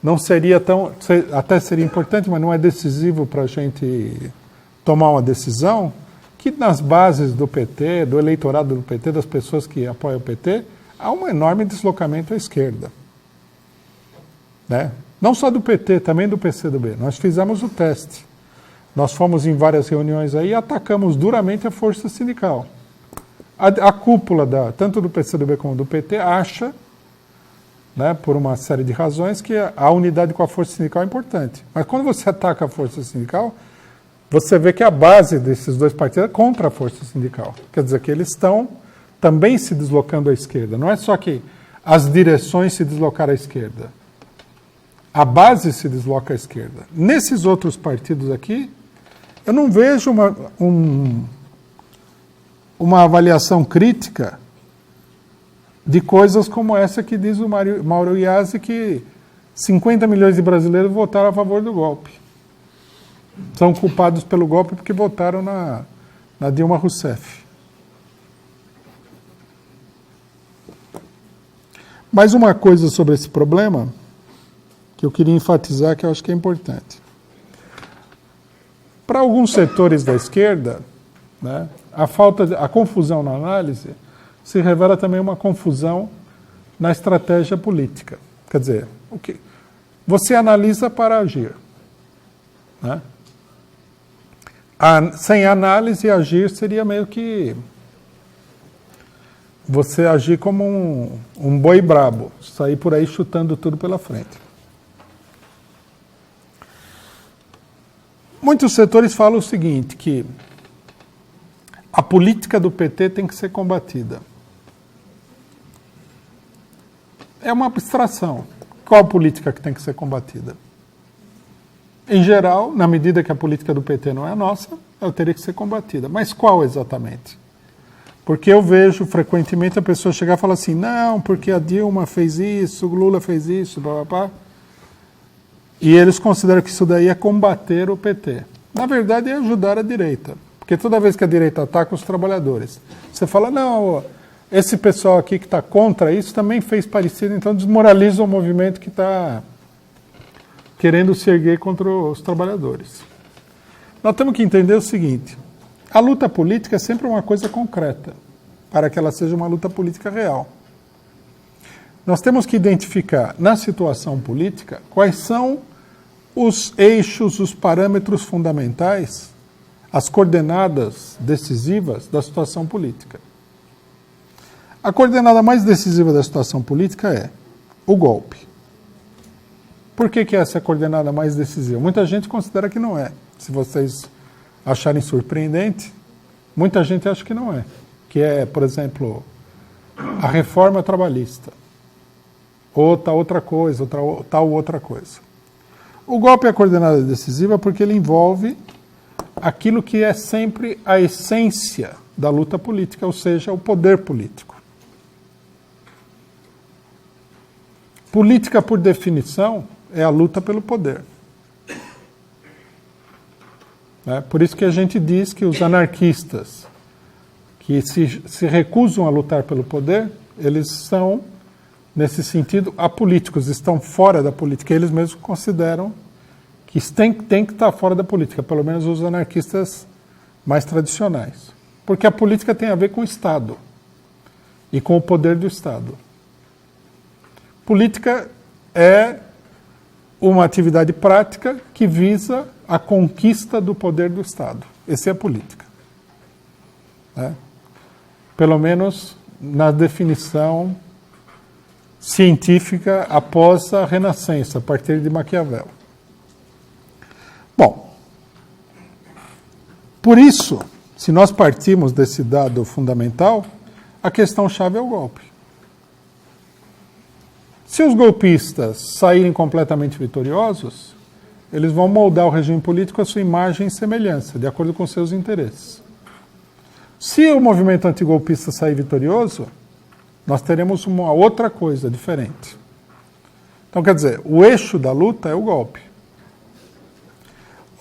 não seria tão... Até seria importante, mas não é decisivo para a gente tomar uma decisão, que nas bases do PT, do eleitorado do PT, das pessoas que apoiam o PT, há um enorme deslocamento à esquerda. Né? Não só do PT, também do PCdoB. Nós fizemos o teste. Nós fomos em várias reuniões aí e atacamos duramente a força sindical. A cúpula, tanto do PCdoB como do PT, acha, né, por uma série de razões, que a unidade com a força sindical é importante. Mas quando você ataca a força sindical, você vê que a base desses dois partidos é contra a força sindical. Quer dizer que eles estão também se deslocando à esquerda. Não é só que as direções se deslocaram à esquerda. A base se desloca à esquerda. Nesses outros partidos aqui, eu não vejo uma avaliação crítica de coisas como essa que diz o Mauro Iazzi, que 50 milhões de brasileiros votaram a favor do golpe. São culpados pelo golpe porque votaram na Dilma Rousseff. Mais uma coisa sobre esse problema que eu queria enfatizar, que eu acho que é importante. Para alguns setores da esquerda, né, a confusão na análise se revela também uma confusão na estratégia política. Quer dizer, o que você analisa para agir, né? Sem análise, agir seria meio que você agir como um boi brabo, sair por aí chutando tudo pela frente. Muitos setores falam o seguinte, que a política do PT tem que ser combatida. É uma abstração. Qual política que tem que ser combatida? Em geral, na medida que a política do PT não é a nossa, ela teria que ser combatida. Mas qual exatamente? Porque eu vejo frequentemente a pessoa chegar e falar assim, não, porque a Dilma fez isso, o Lula fez isso, blá, blá, blá. E eles consideram que isso daí é combater o PT. Na verdade, é ajudar a direita. Porque toda vez que a direita ataca os trabalhadores, você fala, não, esse pessoal aqui que está contra isso também fez parecido, então desmoraliza o movimento que está querendo se erguer contra os trabalhadores. Nós temos que entender o seguinte, a luta política é sempre uma coisa concreta, para que ela seja uma luta política real. Nós temos que identificar, na situação política, quais são os eixos, os parâmetros fundamentais, as coordenadas decisivas da situação política. A coordenada mais decisiva da situação política é o golpe. Por que essa é a coordenada mais decisiva? Muita gente considera que não é. Se vocês acharem surpreendente, muita gente acha que não é. Que é, por exemplo, a reforma trabalhista. Ou tal outra coisa, tal outra coisa. O golpe é a coordenada decisiva porque ele envolve aquilo que é sempre a essência da luta política, ou seja, o poder político. Política, por definição, é a luta pelo poder. Por isso que a gente diz que os anarquistas que se recusam a lutar pelo poder, eles são, nesse sentido, apolíticos, estão fora da política. Eles mesmos consideram que tem que estar fora da política, pelo menos os anarquistas mais tradicionais. Porque a política tem a ver com o Estado e com o poder do Estado. Política é uma atividade prática que visa a conquista do poder do Estado. Essa é a política. Pelo menos na definição científica após a Renascença, a partir de Maquiavel. Bom, por isso, se nós partimos desse dado fundamental, a questão-chave é o golpe. Se os golpistas saírem completamente vitoriosos, eles vão moldar o regime político à sua imagem e semelhança, de acordo com seus interesses. Se o movimento antigolpista sair vitorioso, nós teremos uma outra coisa diferente. Então, quer dizer, o eixo da luta é o golpe.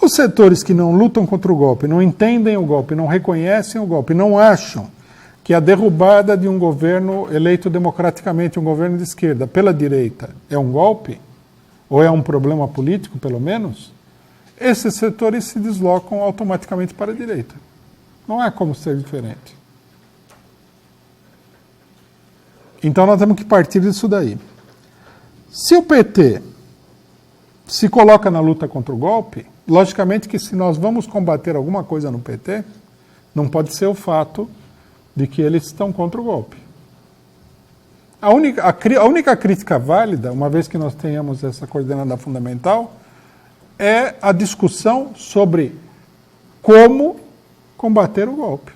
Os setores que não lutam contra o golpe, não entendem o golpe, não reconhecem o golpe, não acham que a derrubada de um governo eleito democraticamente, um governo de esquerda, pela direita, é um golpe, ou é um problema político, pelo menos, esses setores se deslocam automaticamente para a direita. Não há como ser diferente. Então nós temos que partir disso daí. Se o PT se coloca na luta contra o golpe, logicamente que se nós vamos combater alguma coisa no PT, não pode ser o fato de que eles estão contra o golpe. A única crítica válida, uma vez que nós tenhamos essa coordenada fundamental, é a discussão sobre como combater o golpe.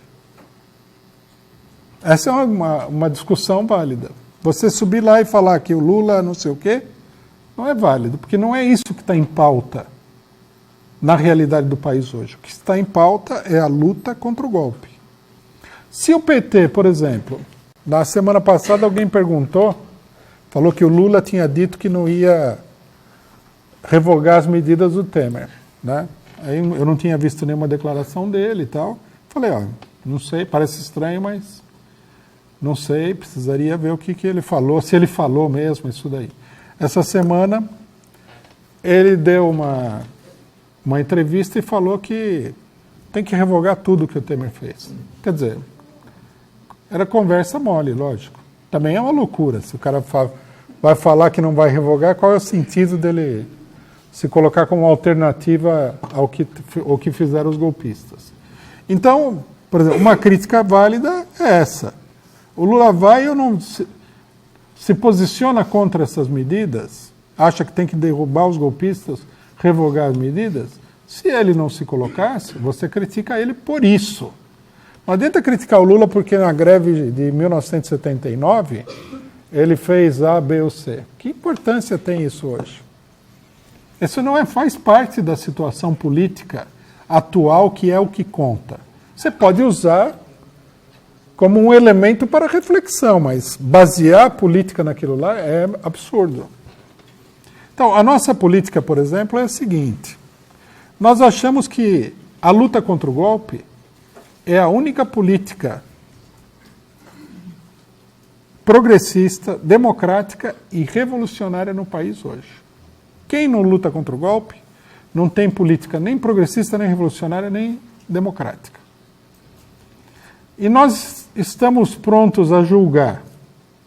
Essa é uma discussão válida. Você subir lá e falar que o Lula não sei o quê, não é válido, porque não é isso que está em pauta na realidade do país hoje. O que está em pauta é a luta contra o golpe. Se o PT, por exemplo, na semana passada alguém perguntou, falou que o Lula tinha dito que não ia revogar as medidas do Temer, né? Aí eu não tinha visto nenhuma declaração dele e tal. Falei, não sei, parece estranho, mas não sei, precisaria ver o que ele falou, se ele falou mesmo isso daí. Essa semana ele deu uma entrevista e falou que tem que revogar tudo que o Temer fez. Quer dizer, Era conversa mole, lógico. Também é uma loucura. Se o cara vai falar que não vai revogar, qual é o sentido dele se colocar como alternativa ao que fizeram os golpistas? Então, por exemplo, uma crítica válida é essa. O Lula vai ou não se posiciona contra essas medidas, acha que tem que derrubar os golpistas, revogar as medidas. Se ele não se colocasse, você critica ele por isso. Não adianta criticar o Lula porque na greve de 1979 ele fez A, B ou C. Que importância tem isso hoje? Isso não faz parte da situação política atual, que é o que conta. Você pode usar como um elemento para reflexão, mas basear a política naquilo lá é absurdo. Então, a nossa política, por exemplo, é a seguinte. Nós achamos que a luta contra o golpe é a única política progressista, democrática e revolucionária no país hoje. Quem não luta contra o golpe não tem política nem progressista, nem revolucionária, nem democrática. E nós estamos prontos a julgar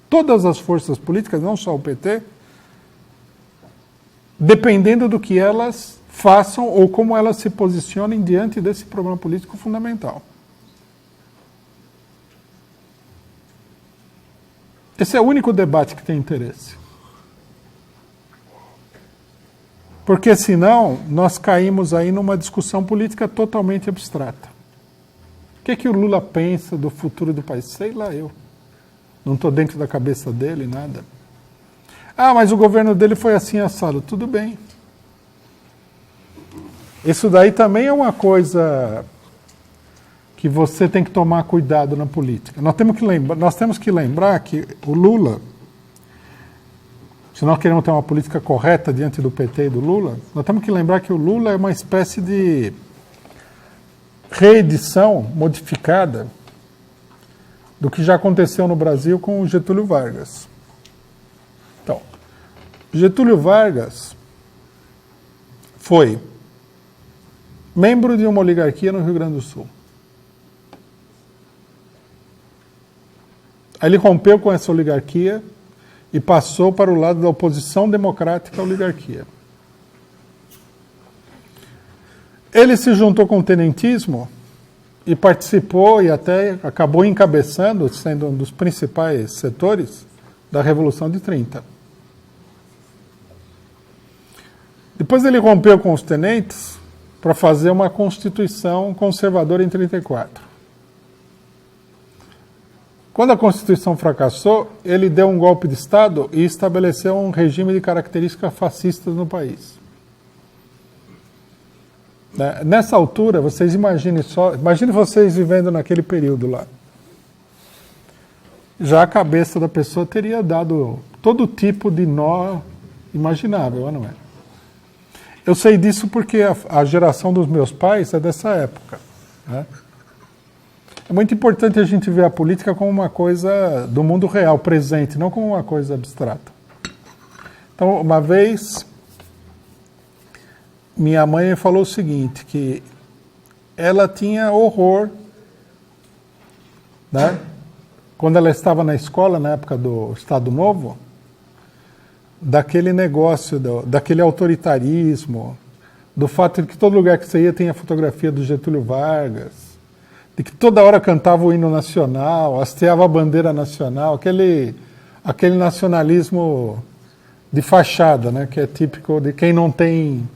todas as forças políticas, não só o PT, dependendo do que elas façam ou como elas se posicionem diante desse problema político fundamental. Esse é o único debate que tem interesse. Porque senão nós caímos aí numa discussão política totalmente abstrata. O que o Lula pensa do futuro do país? Sei lá eu. Não estou dentro da cabeça dele, nada. Ah, mas o governo dele foi assim assado. Tudo bem. Isso daí também é uma coisa que você tem que tomar cuidado na política. Nós temos que lembrar que o Lula, se nós queremos ter uma política correta diante do PT e do Lula, nós temos que lembrar que o Lula é uma espécie de reedição modificada do que já aconteceu no Brasil com o Getúlio Vargas. Então, Getúlio Vargas foi membro de uma oligarquia no Rio Grande do Sul. Aí ele rompeu com essa oligarquia e passou para o lado da oposição democrática à oligarquia. Ele se juntou com o tenentismo e participou e até acabou encabeçando, sendo um dos principais setores da Revolução de 30. Depois ele rompeu com os tenentes para fazer uma constituição conservadora em 34. Quando a Constituição fracassou, ele deu um golpe de Estado e estabeleceu um regime de características fascistas no país. Nessa altura, vocês imaginem vocês vivendo naquele período lá. Já a cabeça da pessoa teria dado todo tipo de nó imaginável, não é? Eu sei disso porque a geração dos meus pais é dessa época, né? É muito importante a gente ver a política como uma coisa do mundo real, presente, não como uma coisa abstrata. Então, uma vez, minha mãe falou o seguinte, que ela tinha horror, né? Quando ela estava na escola, na época do Estado Novo, daquele negócio, daquele autoritarismo, do fato de que todo lugar que você ia tinha a fotografia do Getúlio Vargas, de que toda hora cantava o hino nacional, hasteava a bandeira nacional, aquele nacionalismo de fachada, né, que é típico de quem não tem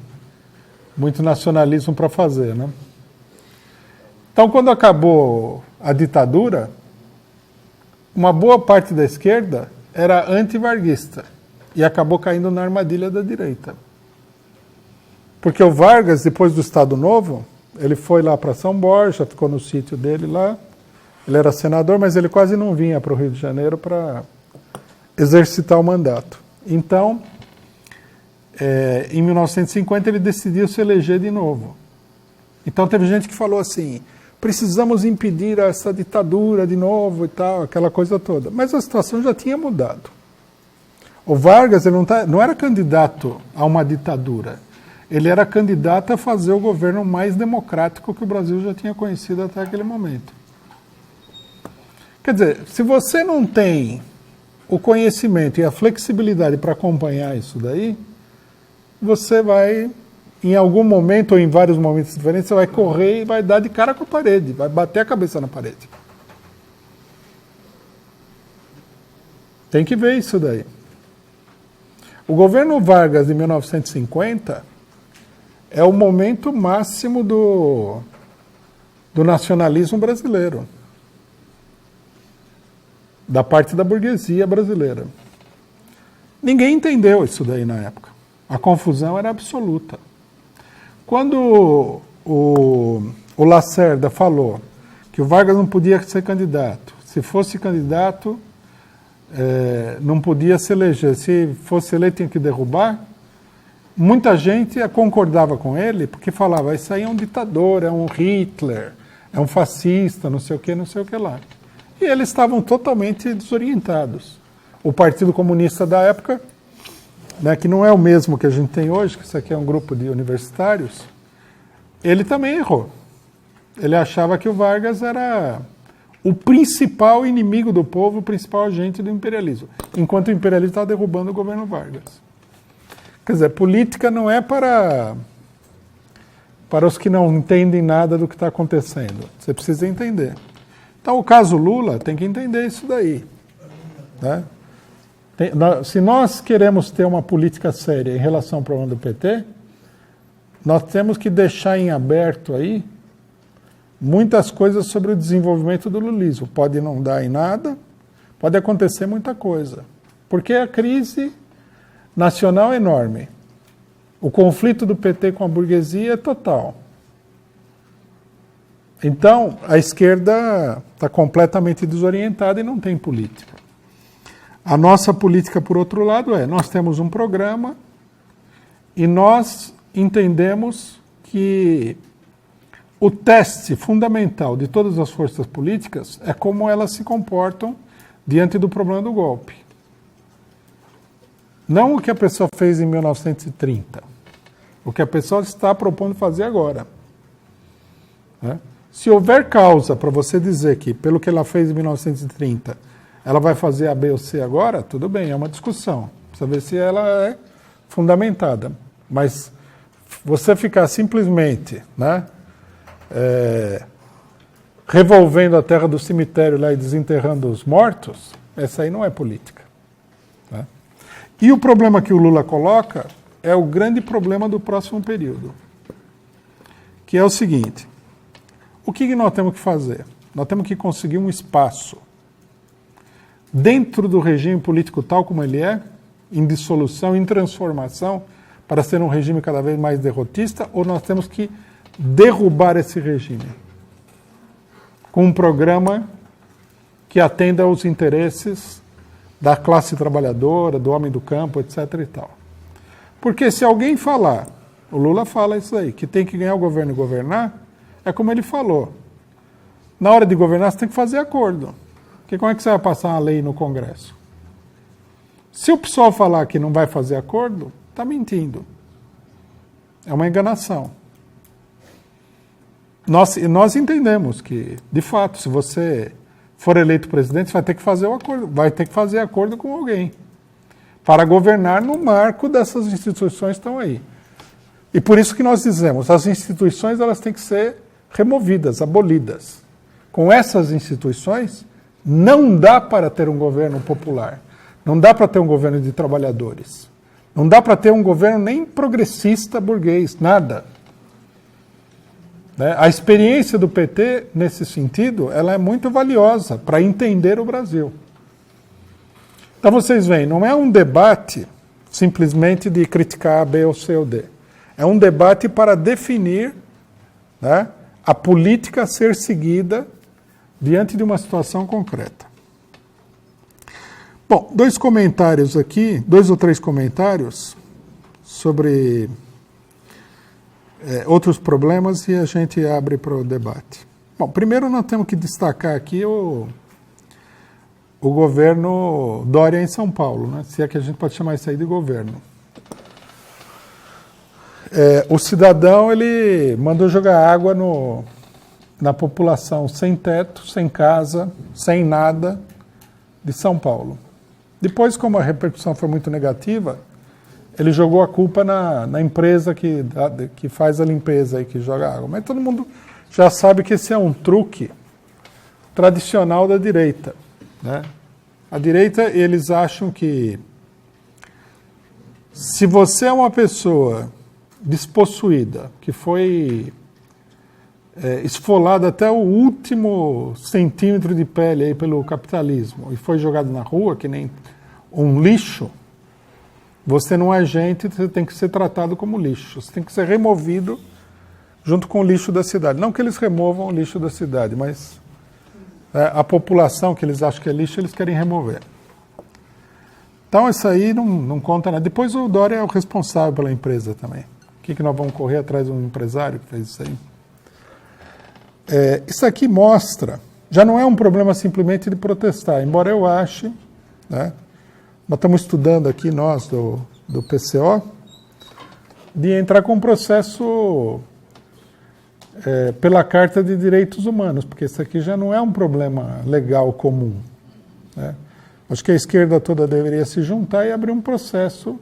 muito nacionalismo para fazer, né? Então, quando acabou a ditadura, uma boa parte da esquerda era antivarguista e acabou caindo na armadilha da direita. Porque o Vargas, depois do Estado Novo, ele foi lá para São Borja, ficou no sítio dele lá. Ele era senador, mas ele quase não vinha para o Rio de Janeiro para exercitar o mandato. Então, em 1950, ele decidiu se eleger de novo. Então, teve gente que falou assim, precisamos impedir essa ditadura de novo e tal, aquela coisa toda. Mas a situação já tinha mudado. O Vargas ele não era candidato a uma ditadura. Ele era candidato a fazer o governo mais democrático que o Brasil já tinha conhecido até aquele momento. Quer dizer, se você não tem o conhecimento e a flexibilidade para acompanhar isso daí, você vai, em algum momento ou em vários momentos diferentes, você vai correr e vai dar de cara com a parede, vai bater a cabeça na parede. Tem que ver isso daí. O governo Vargas de 1950 é o momento máximo do nacionalismo brasileiro, da parte da burguesia brasileira. Ninguém entendeu isso daí na época. A confusão era absoluta. Quando o Lacerda falou que o Vargas não podia ser candidato, se fosse candidato, não podia se eleger, se fosse eleito tinha que derrubar, muita gente concordava com ele, porque falava, isso aí é um ditador, é um Hitler, é um fascista, não sei o que lá. E eles estavam totalmente desorientados. O Partido Comunista da época, né, que não é o mesmo que a gente tem hoje, que isso aqui é um grupo de universitários, ele também errou. Ele achava que o Vargas era o principal inimigo do povo, o principal agente do imperialismo, enquanto o imperialismo estava derrubando o governo Vargas. Quer dizer, política não é para os que não entendem nada do que está acontecendo. Você precisa entender. Então, o caso Lula tem que entender isso daí. Né? Se nós queremos ter uma política séria em relação ao problema do PT, nós temos que deixar em aberto aí muitas coisas sobre o desenvolvimento do lulismo. Pode não dar em nada, pode acontecer muita coisa. Porque a crise nacional é enorme. O conflito do PT com a burguesia é total. Então, a esquerda está completamente desorientada e não tem política. A nossa política, por outro lado, nós temos um programa e nós entendemos que o teste fundamental de todas as forças políticas é como elas se comportam diante do problema do golpe. Não o que a pessoa fez em 1930, o que a pessoa está propondo fazer agora. Né? Se houver causa para você dizer que, pelo que ela fez em 1930, ela vai fazer A, B ou C agora, tudo bem, é uma discussão. Precisa ver se ela é fundamentada. Mas você ficar simplesmente, né, revolvendo a terra do cemitério lá e desenterrando os mortos, essa aí não é política. Né? E o problema que o Lula coloca é o grande problema do próximo período, que é o seguinte: o que nós temos que fazer? Nós temos que conseguir um espaço dentro do regime político tal como ele é, em dissolução, em transformação, para ser um regime cada vez mais derrotista, ou nós temos que derrubar esse regime com um programa que atenda aos interesses da classe trabalhadora, do homem do campo, etc. e tal. Porque se alguém falar, o Lula fala isso aí, que tem que ganhar o governo e governar, é como ele falou. Na hora de governar, você tem que fazer acordo. Porque como é que você vai passar uma lei no Congresso? Se o PSOL falar que não vai fazer acordo, está mentindo. É uma enganação. Nós entendemos que, de fato, se você for eleito presidente, você vai ter que fazer o acordo, vai ter que fazer acordo com alguém para governar no marco dessas instituições que estão aí. E por isso que nós dizemos, as instituições elas têm que ser removidas, abolidas. Com essas instituições, não dá para ter um governo popular, não dá para ter um governo de trabalhadores, não dá para ter um governo nem progressista burguês, nada. A experiência do PT, nesse sentido, ela é muito valiosa para entender o Brasil. Então vocês veem, não é um debate simplesmente de criticar A, B ou C ou D. É um debate para definir, né, a política a ser seguida diante de uma situação concreta. Bom, dois ou três comentários sobre outros problemas e a gente abre para o debate. Bom, primeiro nós temos que destacar aqui o governo Dória em São Paulo, né? Se é que a gente pode chamar isso aí de governo. O cidadão, ele mandou jogar água na população sem teto, sem casa, sem nada de São Paulo. Depois, como a repercussão foi muito negativa, ele jogou a culpa na empresa que faz a limpeza e que joga água. Mas todo mundo já sabe que esse é um truque tradicional da direita, né? A direita, eles acham que se você é uma pessoa despossuída, que foi esfolada até o último centímetro de pele aí pelo capitalismo e foi jogado na rua, que nem um lixo, você não é gente, você tem que ser tratado como lixo. Você tem que ser removido junto com o lixo da cidade. Não que eles removam o lixo da cidade, mas a população que eles acham que é lixo, eles querem remover. Então, isso aí não conta nada. Depois o Dória é o responsável pela empresa também. O que nós vamos correr atrás de um empresário que fez isso aí? Isso aqui mostra, já não é um problema simplesmente de protestar, embora eu ache, né, nós estamos estudando aqui, nós do PCO, de entrar com um processo pela Carta de Direitos Humanos, porque isso aqui já não é um problema legal comum, né? Acho que a esquerda toda deveria se juntar e abrir um processo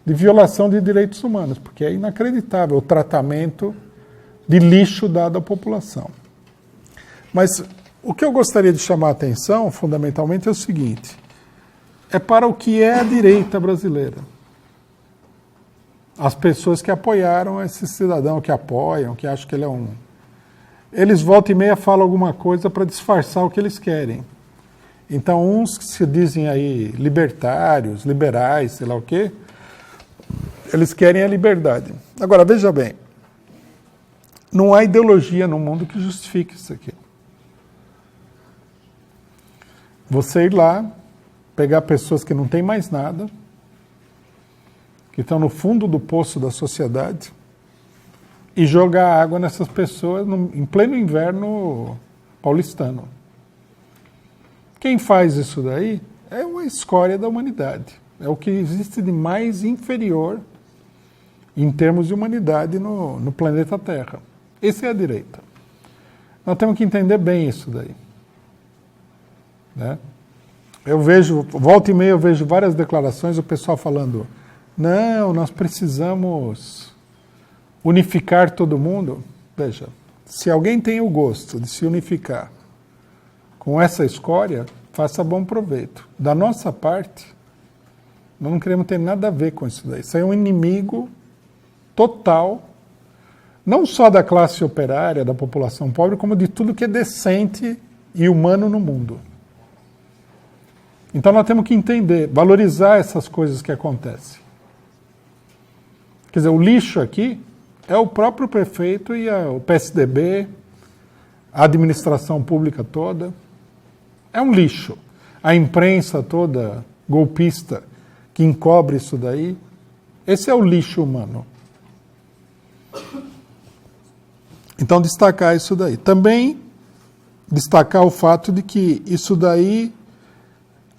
de violação de direitos humanos, porque é inacreditável o tratamento de lixo dado à população. Mas o que eu gostaria de chamar a atenção, fundamentalmente, é o seguinte: é para o que é a direita brasileira. As pessoas que apoiaram esse cidadão, que apoiam, que acham que ele é um... Eles volta e meia falam alguma coisa para disfarçar o que eles querem. Então, uns que se dizem aí libertários, liberais, sei lá o quê, eles querem a liberdade. Agora, veja bem, não há ideologia no mundo que justifique isso aqui. Você ir lá, pegar pessoas que não têm mais nada, que estão no fundo do poço da sociedade, e jogar água nessas pessoas em pleno inverno paulistano. Quem faz isso daí é uma escória da humanidade. É o que existe de mais inferior em termos de humanidade no planeta Terra. Essa é a direita. Nós temos que entender bem isso daí, né? Eu vejo, volta e meia eu vejo várias declarações, o pessoal falando, não, nós precisamos unificar todo mundo. Veja, se alguém tem o gosto de se unificar com essa escória, faça bom proveito. Da nossa parte, nós não queremos ter nada a ver com isso daí. Isso aí é um inimigo total, não só da classe operária, da população pobre, como de tudo que é decente e humano no mundo. Então nós temos que entender, valorizar essas coisas que acontecem. Quer dizer, o lixo aqui é o próprio prefeito e o PSDB, a administração pública toda. É um lixo. A imprensa toda golpista que encobre isso daí. Esse é o lixo humano. Então, destacar isso daí. Também destacar o fato de que isso daí,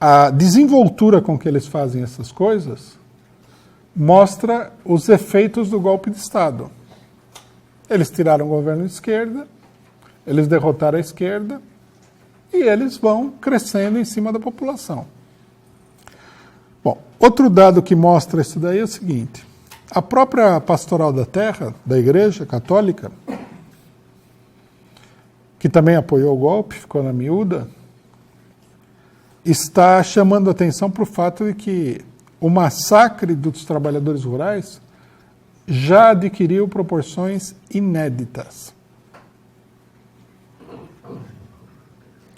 a desenvoltura com que eles fazem essas coisas, mostra os efeitos do golpe de Estado. Eles tiraram o governo de esquerda, eles derrotaram a esquerda, e eles vão crescendo em cima da população. Bom, outro dado que mostra isso daí é o seguinte: a própria Pastoral da Terra, da Igreja Católica, que também apoiou o golpe, ficou na miúda, está chamando a atenção para o fato de que o massacre dos trabalhadores rurais já adquiriu proporções inéditas.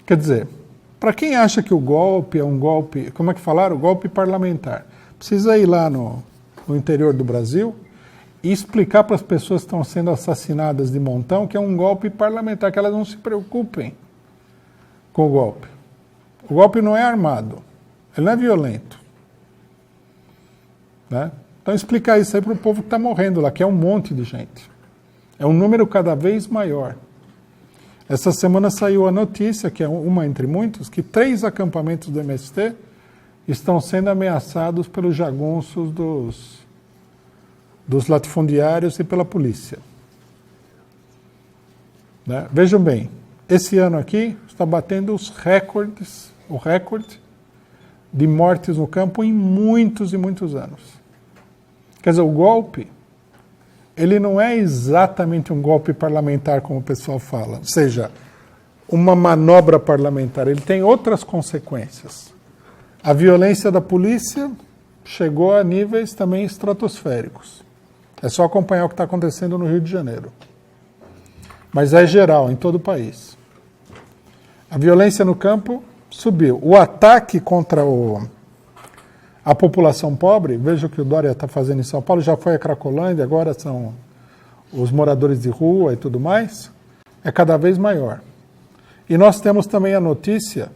Quer dizer, para quem acha que o golpe é um golpe, como é que falaram? Golpe parlamentar. Precisa ir lá no interior do Brasil e explicar para as pessoas que estão sendo assassinadas de montão que é um golpe parlamentar, que elas não se preocupem com o golpe. O golpe não é armado, ele não é violento, né? Então explicar isso aí para o povo que está morrendo lá, que é um monte de gente. É um número cada vez maior. Essa semana saiu a notícia, que é uma entre muitos, que 3 acampamentos do MST estão sendo ameaçados pelos jagunços dos latifundiários e pela polícia. Né? Vejam bem, esse ano aqui está batendo os recordes, o recorde de mortes no campo em muitos e muitos anos. Quer dizer, o golpe, ele não é exatamente um golpe parlamentar, como o pessoal fala, ou seja, uma manobra parlamentar, ele tem outras consequências. A violência da polícia chegou a níveis também estratosféricos. É só acompanhar o que está acontecendo no Rio de Janeiro. Mas é geral, em todo o país. A violência no campo subiu. O ataque contra a população pobre, veja o que o Dória está fazendo em São Paulo, já foi a Cracolândia, agora são os moradores de rua e tudo mais, é cada vez maior. E nós temos também a notícia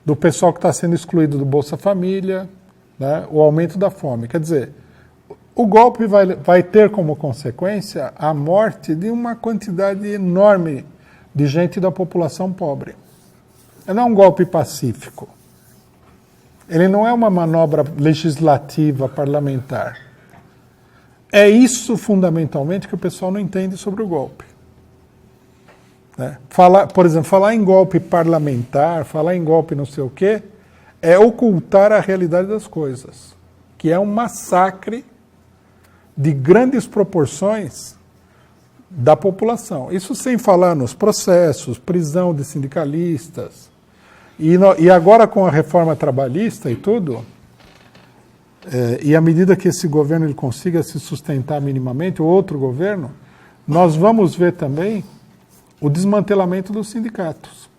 do pessoal que está sendo excluído do Bolsa Família, né, o aumento da fome. Quer dizer, o golpe vai ter como consequência a morte de uma quantidade enorme de gente da população pobre. Ele não é um golpe pacífico. Ele não é uma manobra legislativa, parlamentar. É isso, fundamentalmente, que o pessoal não entende sobre o golpe. Né? Por exemplo, falar em golpe parlamentar, falar em golpe não sei o quê, é ocultar a realidade das coisas, que é um massacre de grandes proporções da população. Isso sem falar nos processos, prisão de sindicalistas. E agora com a reforma trabalhista e tudo, e à medida que esse governo ele consiga se sustentar minimamente, o outro governo, nós vamos ver também o desmantelamento dos sindicatos.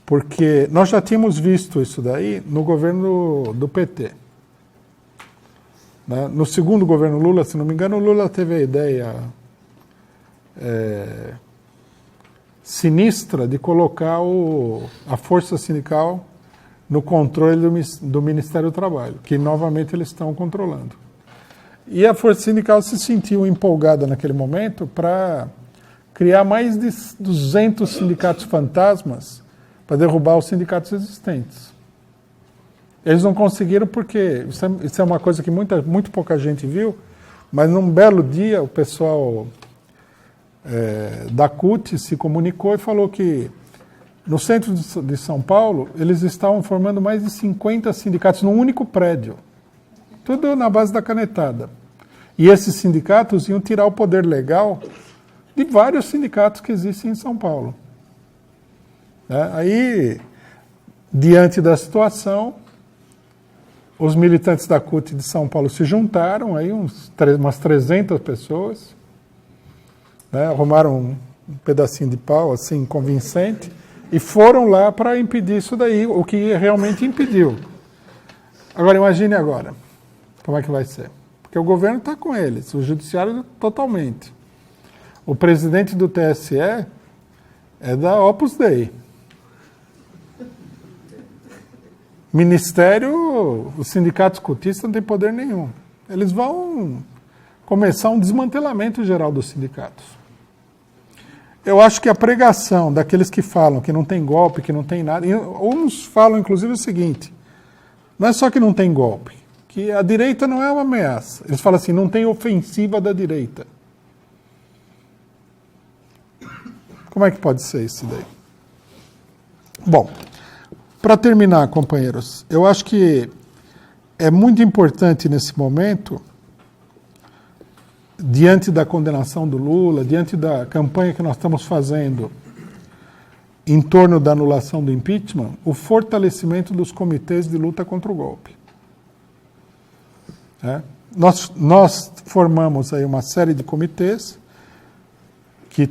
Porque nós já tínhamos visto isso daí no governo do PT. Né? No segundo governo Lula, se não me engano, o Lula teve a ideia sinistra de colocar a força sindical no controle do Ministério do Trabalho, que novamente eles estão controlando. E a força sindical se sentiu empolgada naquele momento para criar mais de 200 sindicatos fantasmas para derrubar os sindicatos existentes. Eles não conseguiram porque, isso é uma coisa que muito pouca gente viu, mas num belo dia o pessoal da CUT se comunicou e falou que no centro de São Paulo eles estavam formando mais de 50 sindicatos num único prédio. Tudo na base da canetada. E esses sindicatos iam tirar o poder legal de vários sindicatos que existem em São Paulo. Aí, diante da situação, os militantes da CUT de São Paulo se juntaram, aí umas 300 pessoas, né, arrumaram um pedacinho de pau assim convincente e foram lá para impedir isso daí, o que realmente impediu. Agora, imagine agora, como é que vai ser? Porque o governo está com eles, o judiciário totalmente. O presidente do TSE é da Opus Dei. Ministério, os sindicatos cultistas não têm poder nenhum. Eles vão começar um desmantelamento geral dos sindicatos. Eu acho que a pregação daqueles que falam que não tem golpe, que não tem nada, uns falam inclusive o seguinte, não é só que não tem golpe, que a direita não é uma ameaça. Eles falam assim, não tem ofensiva da direita. Como é que pode ser isso daí? Bom, para terminar, companheiros, eu acho que é muito importante nesse momento, diante da condenação do Lula, diante da campanha que nós estamos fazendo em torno da anulação do impeachment, o fortalecimento dos comitês de luta contra o golpe. Nós formamos aí uma série de comitês que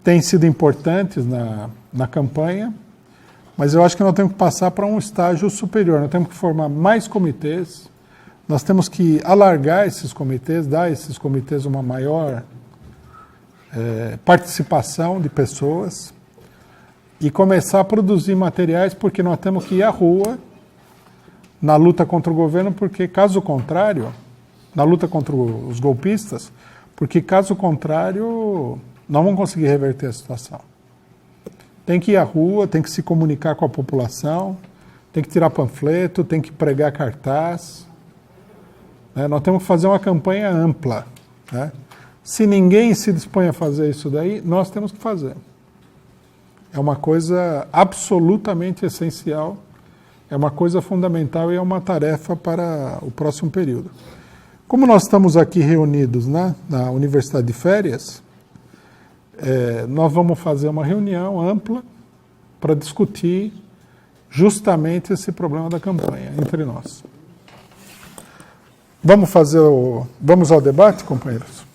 têm sido importantes na campanha, mas eu acho que nós temos que passar para um estágio superior, nós temos que formar mais comitês, nós temos que alargar esses comitês, dar a esses comitês uma maior participação de pessoas e começar a produzir materiais, porque nós temos que ir à rua na luta contra o governo, porque caso contrário, na luta contra os golpistas, porque caso contrário, não vamos conseguir reverter a situação. Tem que ir à rua, tem que se comunicar com a população, tem que tirar panfleto, tem que pregar cartaz. Nós temos que fazer uma campanha ampla. Se ninguém se dispõe a fazer isso daí, nós temos que fazer. É uma coisa absolutamente essencial, é uma coisa fundamental e é uma tarefa para o próximo período. Como nós estamos aqui reunidos, né, na Universidade de Férias, nós vamos fazer uma reunião ampla para discutir justamente esse problema da campanha entre nós. Vamos ao debate, companheiros?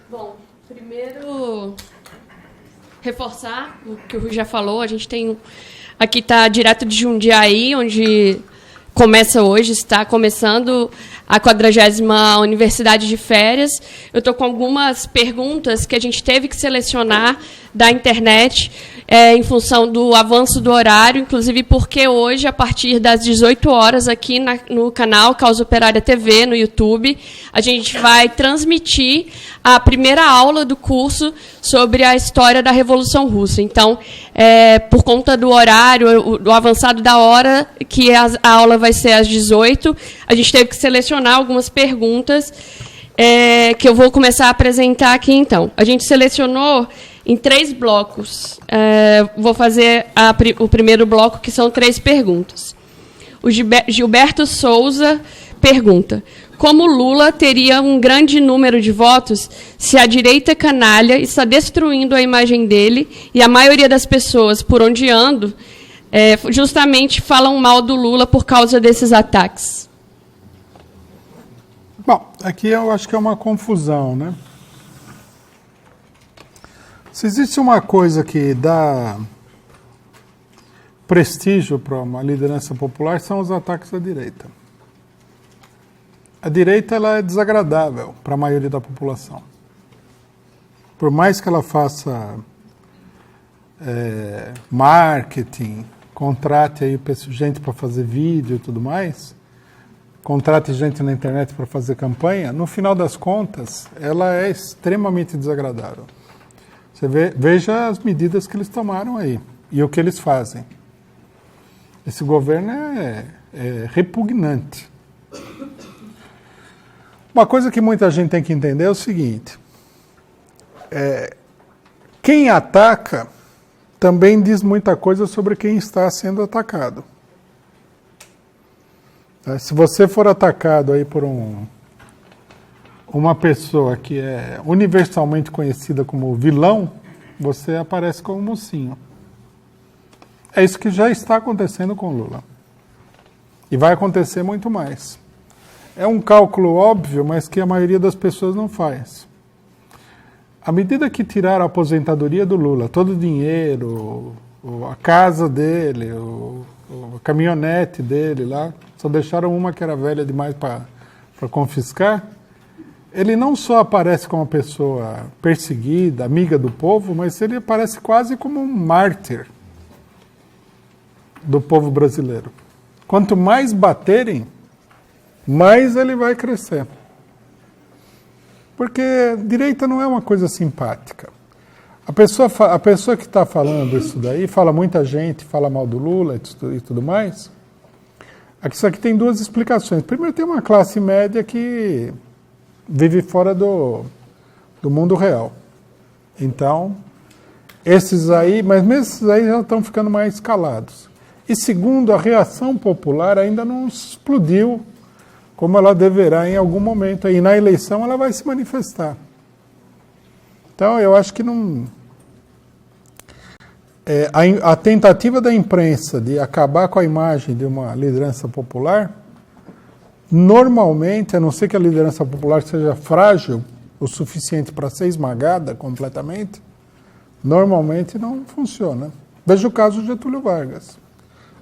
Bom, primeiro reforçar o que o Rui já falou. A gente tem aqui está direto de Jundiaí, onde está começando a 40ª Universidade de Férias. Eu estou com algumas perguntas que a gente teve que selecionar da internet em função do avanço do horário, inclusive porque hoje, a partir das 18 horas, aqui no canal Causa Operária TV, no YouTube, a gente vai transmitir a primeira aula do curso sobre a história da Revolução Russa. Então, por conta do horário, do avançado da hora, que a aula vai ser às 18, a gente teve que selecionar algumas perguntas que eu vou começar a apresentar aqui, então. A gente selecionou em 3 blocos. Vou fazer o primeiro bloco, que são 3 perguntas. O Gilberto Souza pergunta: como Lula teria um grande número de votos se a direita canalha está destruindo a imagem dele e a maioria das pessoas por onde ando justamente falam mal do Lula por causa desses ataques? Bom, aqui eu acho que é uma confusão, né? Se existe uma coisa que dá prestígio para uma liderança popular, são os ataques à direita. A direita ela é desagradável para a maioria da população. Por mais que ela faça marketing, contrate aí gente para fazer vídeo e tudo mais, contrate gente na internet para fazer campanha, no final das contas, ela é extremamente desagradável. Você veja as medidas que eles tomaram aí e o que eles fazem. Esse governo é repugnante. Uma coisa que muita gente tem que entender é o seguinte: quem ataca também diz muita coisa sobre quem está sendo atacado. Se você for atacado aí por uma pessoa que é universalmente conhecida como vilão, você aparece como mocinho. É isso que já está acontecendo com Lula. E vai acontecer muito mais. É um cálculo óbvio, mas que a maioria das pessoas não faz. À medida que tiraram a aposentadoria do Lula, todo o dinheiro, a casa dele, a caminhonete dele lá, só deixaram uma que era velha demais para confiscar, ele não só aparece como uma pessoa perseguida, amiga do povo, mas ele aparece quase como um mártir do povo brasileiro. Quanto mais baterem, mais ele vai crescer. Porque direita não é uma coisa simpática. A pessoa que está falando isso daí, fala muita gente, fala mal do Lula e tudo mais. Isso aqui tem 2 explicações. Primeiro, tem uma classe média que vive fora do mundo real. Então, esses aí, mas mesmo esses aí já estão ficando mais calados. E segundo, a reação popular ainda não explodiu como ela deverá em algum momento. E na eleição ela vai se manifestar. Então, eu acho que não... a tentativa da imprensa de acabar com a imagem de uma liderança popular, normalmente, a não ser que a liderança popular seja frágil o suficiente para ser esmagada completamente, normalmente não funciona. Veja o caso de Getúlio Vargas.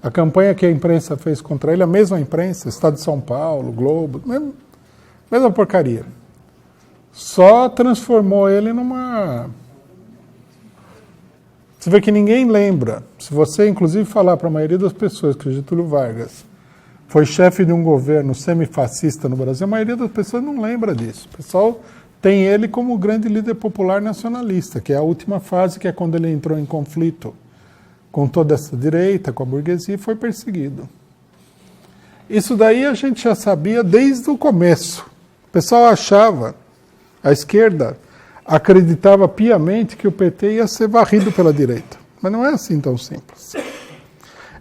A campanha que a imprensa fez contra ele, a mesma imprensa, Estado de São Paulo, Globo, mesma porcaria. Só transformou ele numa... Você vê que ninguém lembra. Se você, inclusive, falar para a maioria das pessoas que o Getúlio Vargas foi chefe de um governo semifascista no Brasil, a maioria das pessoas não lembra disso. O pessoal tem ele como o grande líder popular nacionalista, que é a última fase, que é quando ele entrou em conflito com toda essa direita, com a burguesia, e foi perseguido. Isso daí a gente já sabia desde o começo. O pessoal achava, a esquerda acreditava piamente que o PT ia ser varrido pela direita. Mas não é assim tão simples.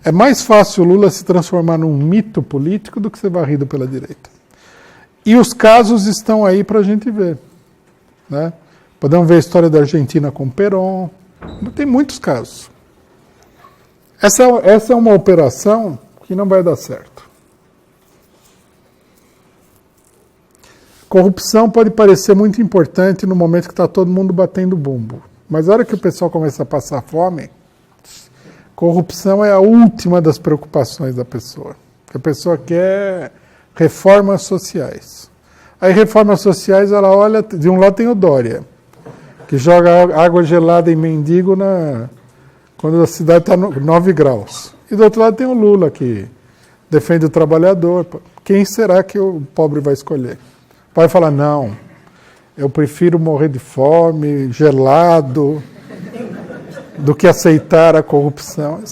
É mais fácil o Lula se transformar num mito político do que ser varrido pela direita. E os casos estão aí para a gente ver. Né? Podemos ver a história da Argentina com Perón. Tem muitos casos. Essa é uma operação que não vai dar certo. Corrupção pode parecer muito importante no momento que está todo mundo batendo bumbo. Mas na hora que o pessoal começa a passar fome, corrupção é a última das preocupações da pessoa. A pessoa quer reformas sociais. Aí reformas sociais, ela olha, de um lado tem o Dória, que joga água gelada em mendigo quando a cidade está 9 graus. E do outro lado tem o Lula, que defende o trabalhador. Quem será que o pobre vai escolher? Vai falar, não, eu prefiro morrer de fome, gelado, do que aceitar a corrupção.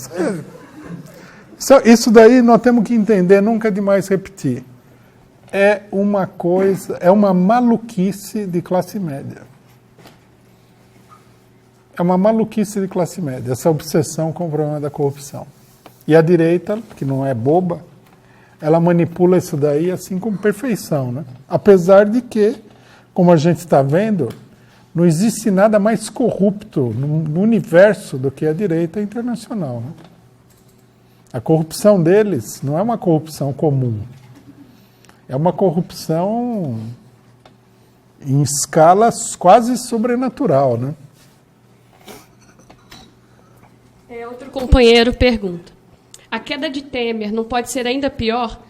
Isso daí nós temos que entender, nunca demais repetir. É uma maluquice de classe média. É uma maluquice de classe média, essa obsessão com o problema da corrupção. E a direita, que não é boba, ela manipula isso daí assim com perfeição, né? Apesar de que, como a gente está vendo, não existe nada mais corrupto no universo do que a direita internacional. Né? A corrupção deles não é uma corrupção comum. É uma corrupção em escala quase sobrenatural, né? Outro companheiro pergunta. A queda de Temer não pode ser ainda pior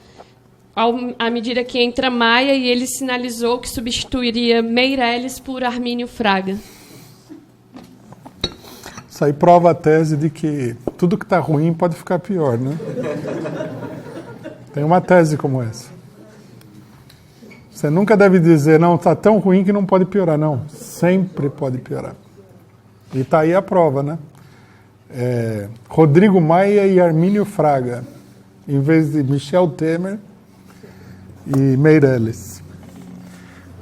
à medida que entra Maia e ele sinalizou que substituiria Meirelles por Armínio Fraga? Isso aí prova a tese de que tudo que está ruim pode ficar pior, né? Tem uma tese como essa. Você nunca deve dizer, não, está tão ruim que não pode piorar. Não, sempre pode piorar. E está aí a prova, né? Rodrigo Maia e Armínio Fraga, em vez de Michel Temer e Meirelles.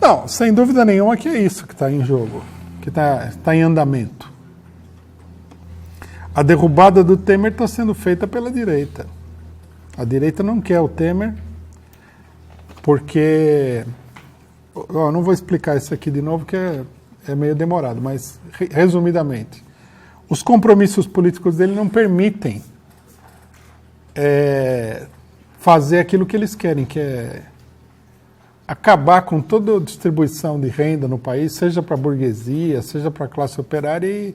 Não, sem dúvida nenhuma que é isso que está em jogo, que está em andamento. A derrubada do Temer está sendo feita pela direita. A direita não quer o Temer porque... Eu não vou explicar isso aqui de novo, que é meio demorado, mas resumidamente, os compromissos políticos dele não permitem fazer aquilo que eles querem, que é acabar com toda a distribuição de renda no país, seja para a burguesia, seja para a classe operária, e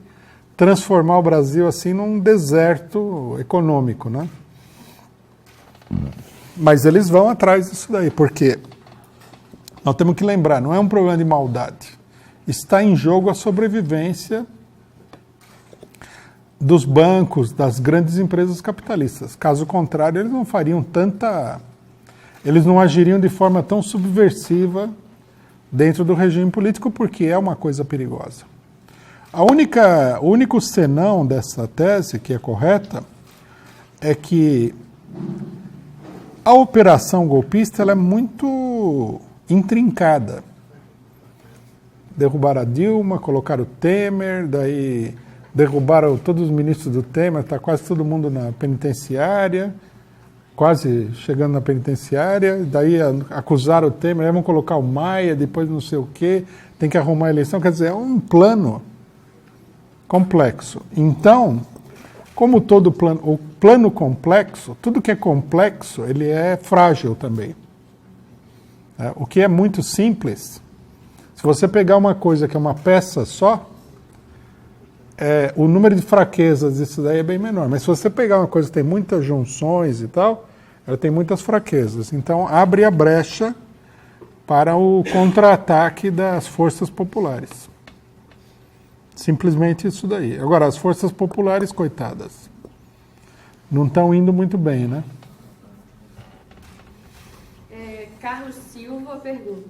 transformar o Brasil assim num deserto econômico, né? Mas eles vão atrás disso daí, porque nós temos que lembrar, não é um problema de maldade. Está em jogo a sobrevivência dos bancos, das grandes empresas capitalistas. Caso contrário, eles não fariam eles não agiriam de forma tão subversiva dentro do regime político, porque é uma coisa perigosa. O único senão dessa tese, que é correta, é que a operação golpista ela é muito intrincada. Derrubaram a Dilma, colocaram o Temer, daí derrubaram todos os ministros do Temer, está quase todo mundo na penitenciária, quase chegando na penitenciária, daí acusaram o Temer, aí vão colocar o Maia, depois não sei o quê, tem que arrumar a eleição, quer dizer, é um plano complexo. Então, como todo plano, o plano complexo, tudo que é complexo, ele é frágil também. O que é muito simples, se você pegar uma coisa que é uma peça só, o número de fraquezas disso daí é bem menor. Mas se você pegar uma coisa que tem muitas junções e tal, ela tem muitas fraquezas. Então, abre a brecha para o contra-ataque das forças populares. Simplesmente isso daí. Agora, as forças populares, coitadas, não estão indo muito bem, né? Carlos Silva pergunta.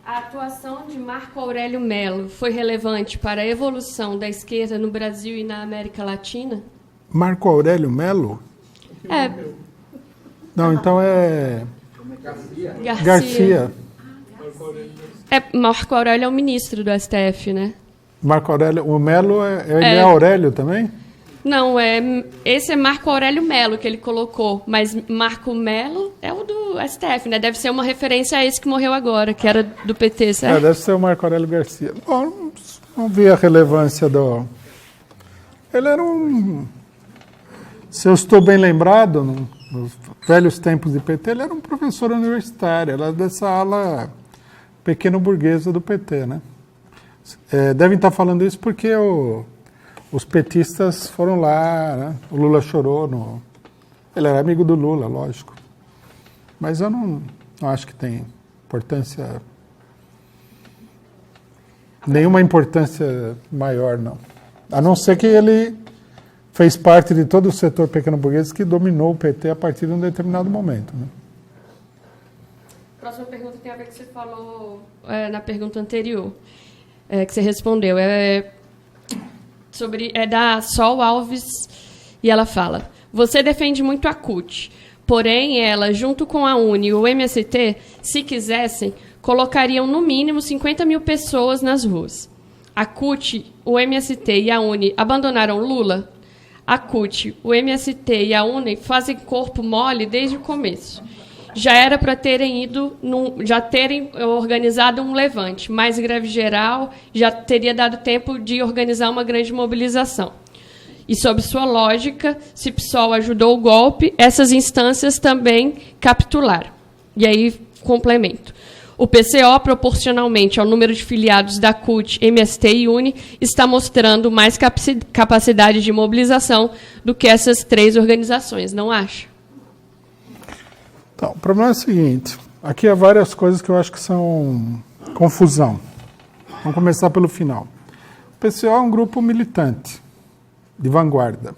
A atuação de Marco Aurélio Mello foi relevante para a evolução da esquerda no Brasil e na América Latina? Marco Aurélio Mello? Não, então é Garcia. Garcia. Marco Aurélio é o ministro do STF, né? Marco Aurélio. O Melo ele é Aurélio também? Não, esse é Marco Aurélio Melo que ele colocou, mas Marco Melo é o do STF, né? Deve ser uma referência a esse que morreu agora, que era do PT, certo? Deve ser o Marco Aurélio Garcia. Bom, não vi a relevância do... Ele era um... Se eu estou bem lembrado, nos velhos tempos de PT, ele era um professor universitário, era dessa ala pequeno-burguesa do PT, né? Devem estar falando isso porque os petistas foram lá, né? O Lula chorou. Ele era amigo do Lula, lógico. Mas eu não acho que tem importância... Nenhuma importância maior, não. A não ser que ele fez parte de todo o setor pequeno-burguês que dominou o PT a partir de um determinado momento, né? Próxima pergunta tem a ver com o que você falou na pergunta anterior, que você respondeu. É da Sol Alves, e ela fala: você defende muito a CUT, porém ela, junto com a UNE e o MST, se quisessem, colocariam no mínimo 50 mil pessoas nas ruas. A CUT, o MST e a UNE abandonaram Lula? A CUT, o MST e a UNE fazem corpo mole desde o começo. Já era para terem organizado um levante, mais greve geral, já teria dado tempo de organizar uma grande mobilização. E, sob sua lógica, se PSOL ajudou o golpe, essas instâncias também capitularam. E aí, complemento. O PCO, proporcionalmente ao número de filiados da CUT, MST e UNE, está mostrando mais capacidade de mobilização do que essas três organizações, não acha? Então, o problema é o seguinte, aqui há várias coisas que eu acho que são confusão. Vamos começar pelo final. O PCO é um grupo militante, de vanguarda.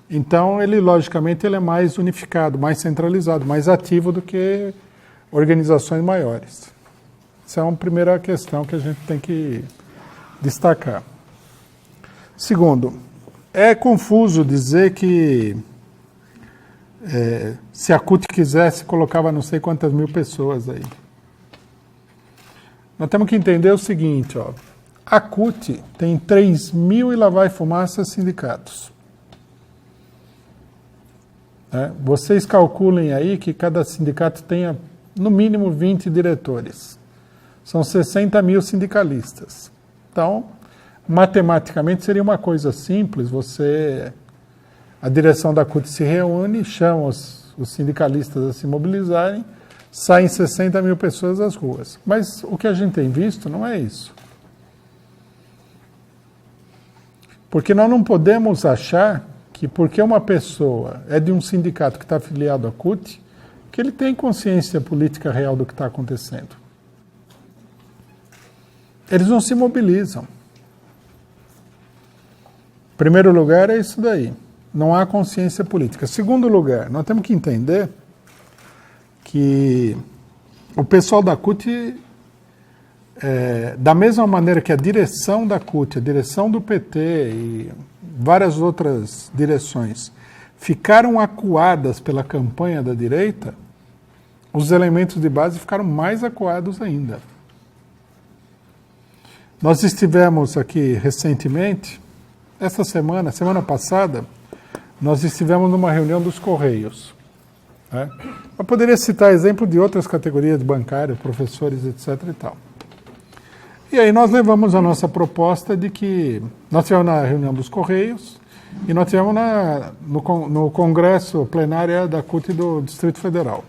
Então, logicamente, ele é mais unificado, mais centralizado, mais ativo do que organizações maiores. Essa é uma primeira questão que a gente tem que destacar. Segundo, é confuso dizer que se a CUT quisesse, colocava não sei quantas mil pessoas aí. Nós temos que entender o seguinte, ó. A CUT tem 3.000 e lá vai fumaça sindicatos. Vocês calculem aí que cada sindicato tenha no mínimo 20 diretores. São 60 mil sindicalistas. Então, matematicamente seria uma coisa simples, a direção da CUT se reúne, chama os sindicalistas a se mobilizarem, saem 60 mil pessoas das ruas. Mas o que a gente tem visto não é isso. Porque nós não podemos achar que porque uma pessoa é de um sindicato que está afiliado à CUT, que ele tem consciência política real do que está acontecendo. Eles não se mobilizam. Em primeiro lugar, é isso daí. Não há consciência política. Segundo lugar, nós temos que entender que o pessoal da CUT, da mesma maneira que a direção da CUT, a direção do PT e várias outras direções ficaram acuadas pela campanha da direita, os elementos de base ficaram mais acuados ainda. Nós estivemos aqui recentemente, semana passada, nós estivemos numa reunião dos Correios. Eu poderia citar exemplo de outras categorias bancárias, professores, etc. e tal. E aí nós levamos a nossa proposta de que nós tivemos na reunião dos Correios e nós tivemos no congresso plenária da CUT do Distrito Federal.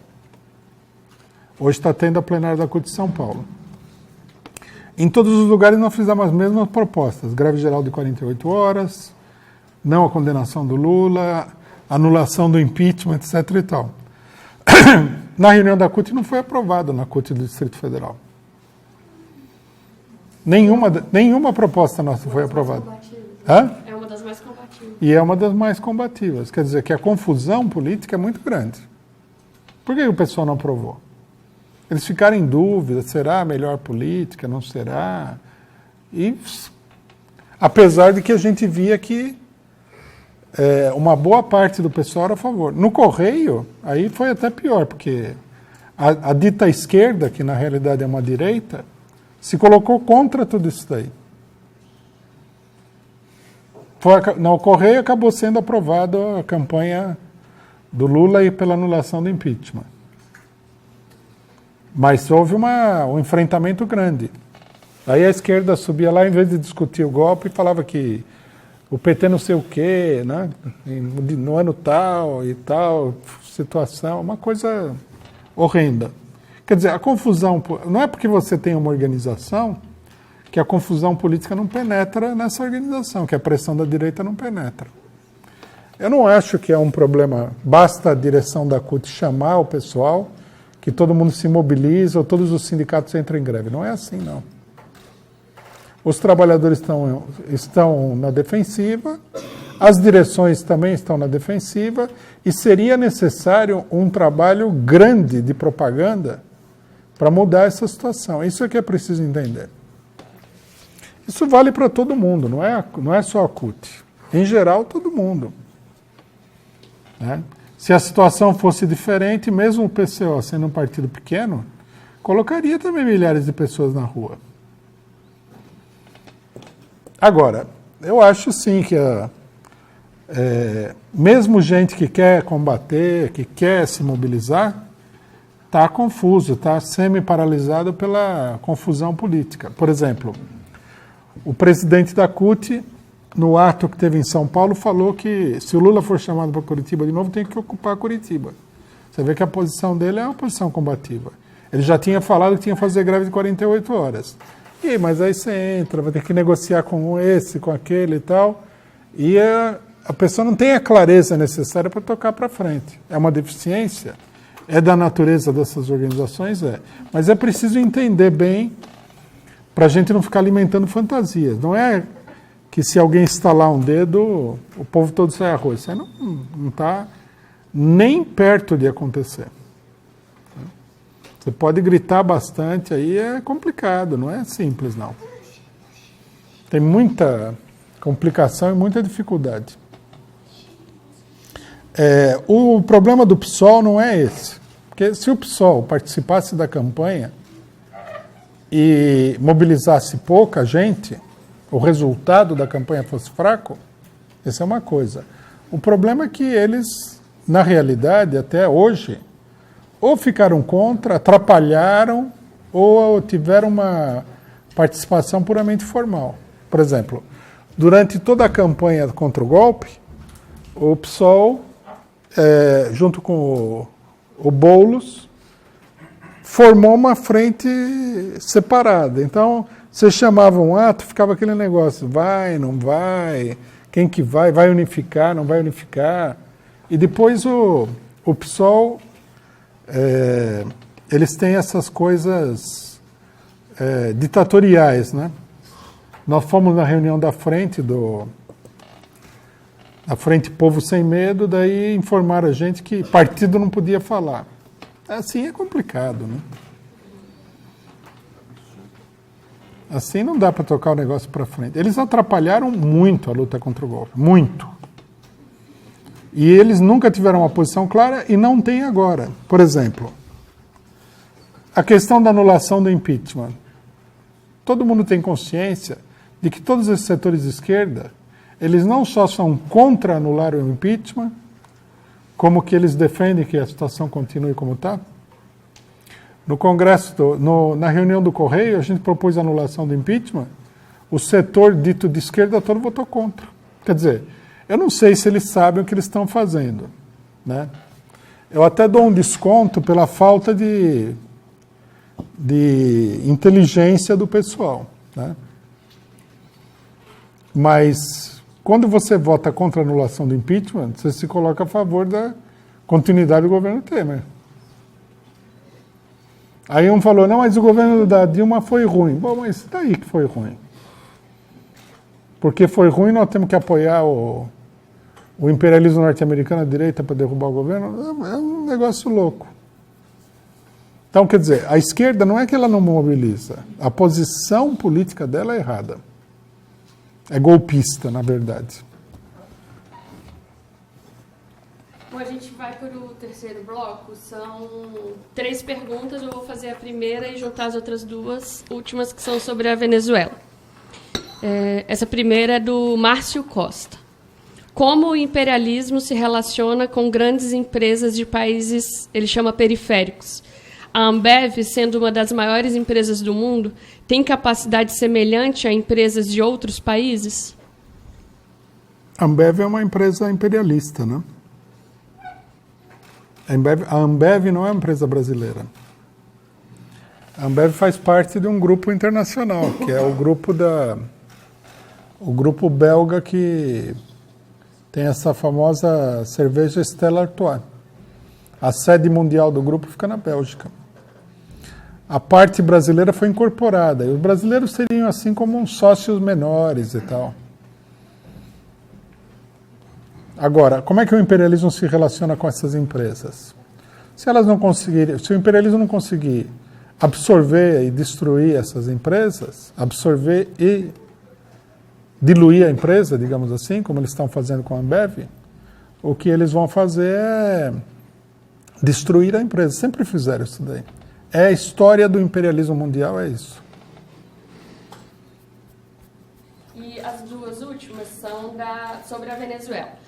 Hoje está tendo a plenária da CUT de São Paulo. Em todos os lugares nós fizemos as mesmas propostas. Greve geral de 48 horas, não a condenação do Lula, anulação do impeachment, etc. e tal. Na reunião da CUT não foi aprovado na CUT do Distrito Federal. Nenhuma proposta nossa foi aprovada. É uma das mais combativas. E é uma das mais combativas. Quer dizer que a confusão política é muito grande. Por que o pessoal não aprovou? Eles ficaram em dúvida, será a melhor política, não será? E, apesar de que a gente via que uma boa parte do pessoal era a favor. No Correio, aí foi até pior, porque a dita esquerda, que na realidade é uma direita, se colocou contra tudo isso daí. No Correio acabou sendo aprovada a campanha do Lula e pela anulação do impeachment. Mas houve um enfrentamento grande. Aí a esquerda subia lá, em vez de discutir o golpe, falava que o PT não sei o quê, né? No ano tal e tal, situação, uma coisa horrenda. Quer dizer, a confusão, não é porque você tem uma organização que a confusão política não penetra nessa organização, que a pressão da direita não penetra. Eu não acho que é um problema, basta a direção da CUT chamar o pessoal, que todo mundo se mobiliza, ou todos os sindicatos entram em greve. Não é assim, não. Os trabalhadores estão na defensiva, as direções também estão na defensiva, e seria necessário um trabalho grande de propaganda para mudar essa situação. Isso é que é preciso entender. Isso vale para todo mundo, não é só a CUT. Em geral, todo mundo. Né? Se a situação fosse diferente, mesmo o PCO sendo um partido pequeno, colocaria também milhares de pessoas na rua. Agora, eu acho sim que mesmo gente que quer combater, que quer se mobilizar, está confuso, está semi-paralisado pela confusão política. Por exemplo, o presidente da CUT, no ato que teve em São Paulo, falou que se o Lula for chamado para Curitiba de novo, tem que ocupar Curitiba. Você vê que a posição dele é uma posição combativa. Ele já tinha falado que tinha que fazer greve de 48 horas. Mas aí você entra, vai ter que negociar com esse, com aquele e tal, e a pessoa não tem a clareza necessária para tocar para frente. É uma deficiência? É da natureza dessas organizações? É. Mas é preciso entender bem, para a gente não ficar alimentando fantasias. Não é que se alguém estalar um dedo, o povo todo sai à rua. Isso aí não está nem perto de acontecer. Você pode gritar bastante, aí é complicado, não é simples, não. Tem muita complicação e muita dificuldade. O problema do PSOL não é esse. Porque se o PSOL participasse da campanha e mobilizasse pouca gente, o resultado da campanha fosse fraco, essa é uma coisa. O problema é que eles, na realidade, até hoje, ou ficaram contra, atrapalharam, ou tiveram uma participação puramente formal. Por exemplo, durante toda a campanha contra o golpe, o PSOL, junto com o Boulos, formou uma frente separada. Então, você chamava um ato, ficava aquele negócio, vai, não vai, quem que vai unificar, não vai unificar. E depois o PSOL... eles têm essas coisas ditatoriais, né? Nós fomos na reunião da frente da Frente Povo Sem Medo, daí informaram a gente que partido não podia falar. Assim é complicado, né? Assim não dá para tocar o negócio para frente. Eles atrapalharam muito a luta contra o golpe, muito. E eles nunca tiveram uma posição clara e não têm agora. Por exemplo, a questão da anulação do impeachment. Todo mundo tem consciência de que todos esses setores de esquerda, eles não só são contra anular o impeachment, como que eles defendem que a situação continue como está. No Congresso, na reunião do Correio, a gente propôs a anulação do impeachment, o setor dito de esquerda todo votou contra. Quer dizer, eu não sei se eles sabem o que eles estão fazendo, né? Eu até dou um desconto pela falta de inteligência do pessoal, né? Mas quando você vota contra a anulação do impeachment, você se coloca a favor da continuidade do governo Temer. Aí um falou, não, mas o governo da Dilma foi ruim. Bom, mas daí que foi ruim. Porque foi ruim, nós temos que apoiar o imperialismo norte-americano à direita para derrubar o governo. É um negócio louco. Então, quer dizer, a esquerda não é que ela não mobiliza. A posição política dela é errada. É golpista, na verdade. Bom, a gente vai para o terceiro bloco. São 3 perguntas. Eu vou fazer a primeira e juntar as outras 2 últimas, que são sobre a Venezuela. Essa primeira é do Márcio Costa. Como o imperialismo se relaciona com grandes empresas de países, ele chama periféricos? A Ambev, sendo uma das maiores empresas do mundo, tem capacidade semelhante a empresas de outros países? A Ambev é uma empresa imperialista, né? A Ambev não é uma empresa brasileira. A Ambev faz parte de um grupo internacional, que é o grupo belga que tem essa famosa cerveja Stella Artois. A sede mundial do grupo fica na Bélgica. A parte brasileira foi incorporada. E os brasileiros seriam assim como uns sócios menores e tal. Agora, como é que o imperialismo se relaciona com essas empresas? Se o imperialismo não conseguir absorver e destruir essas empresas, absorver e diluir a empresa, digamos assim, como eles estão fazendo com a Ambev, o que eles vão fazer é destruir a empresa. Sempre fizeram isso daí. É a história do imperialismo mundial, é isso. E as 2 últimas são sobre a Venezuela.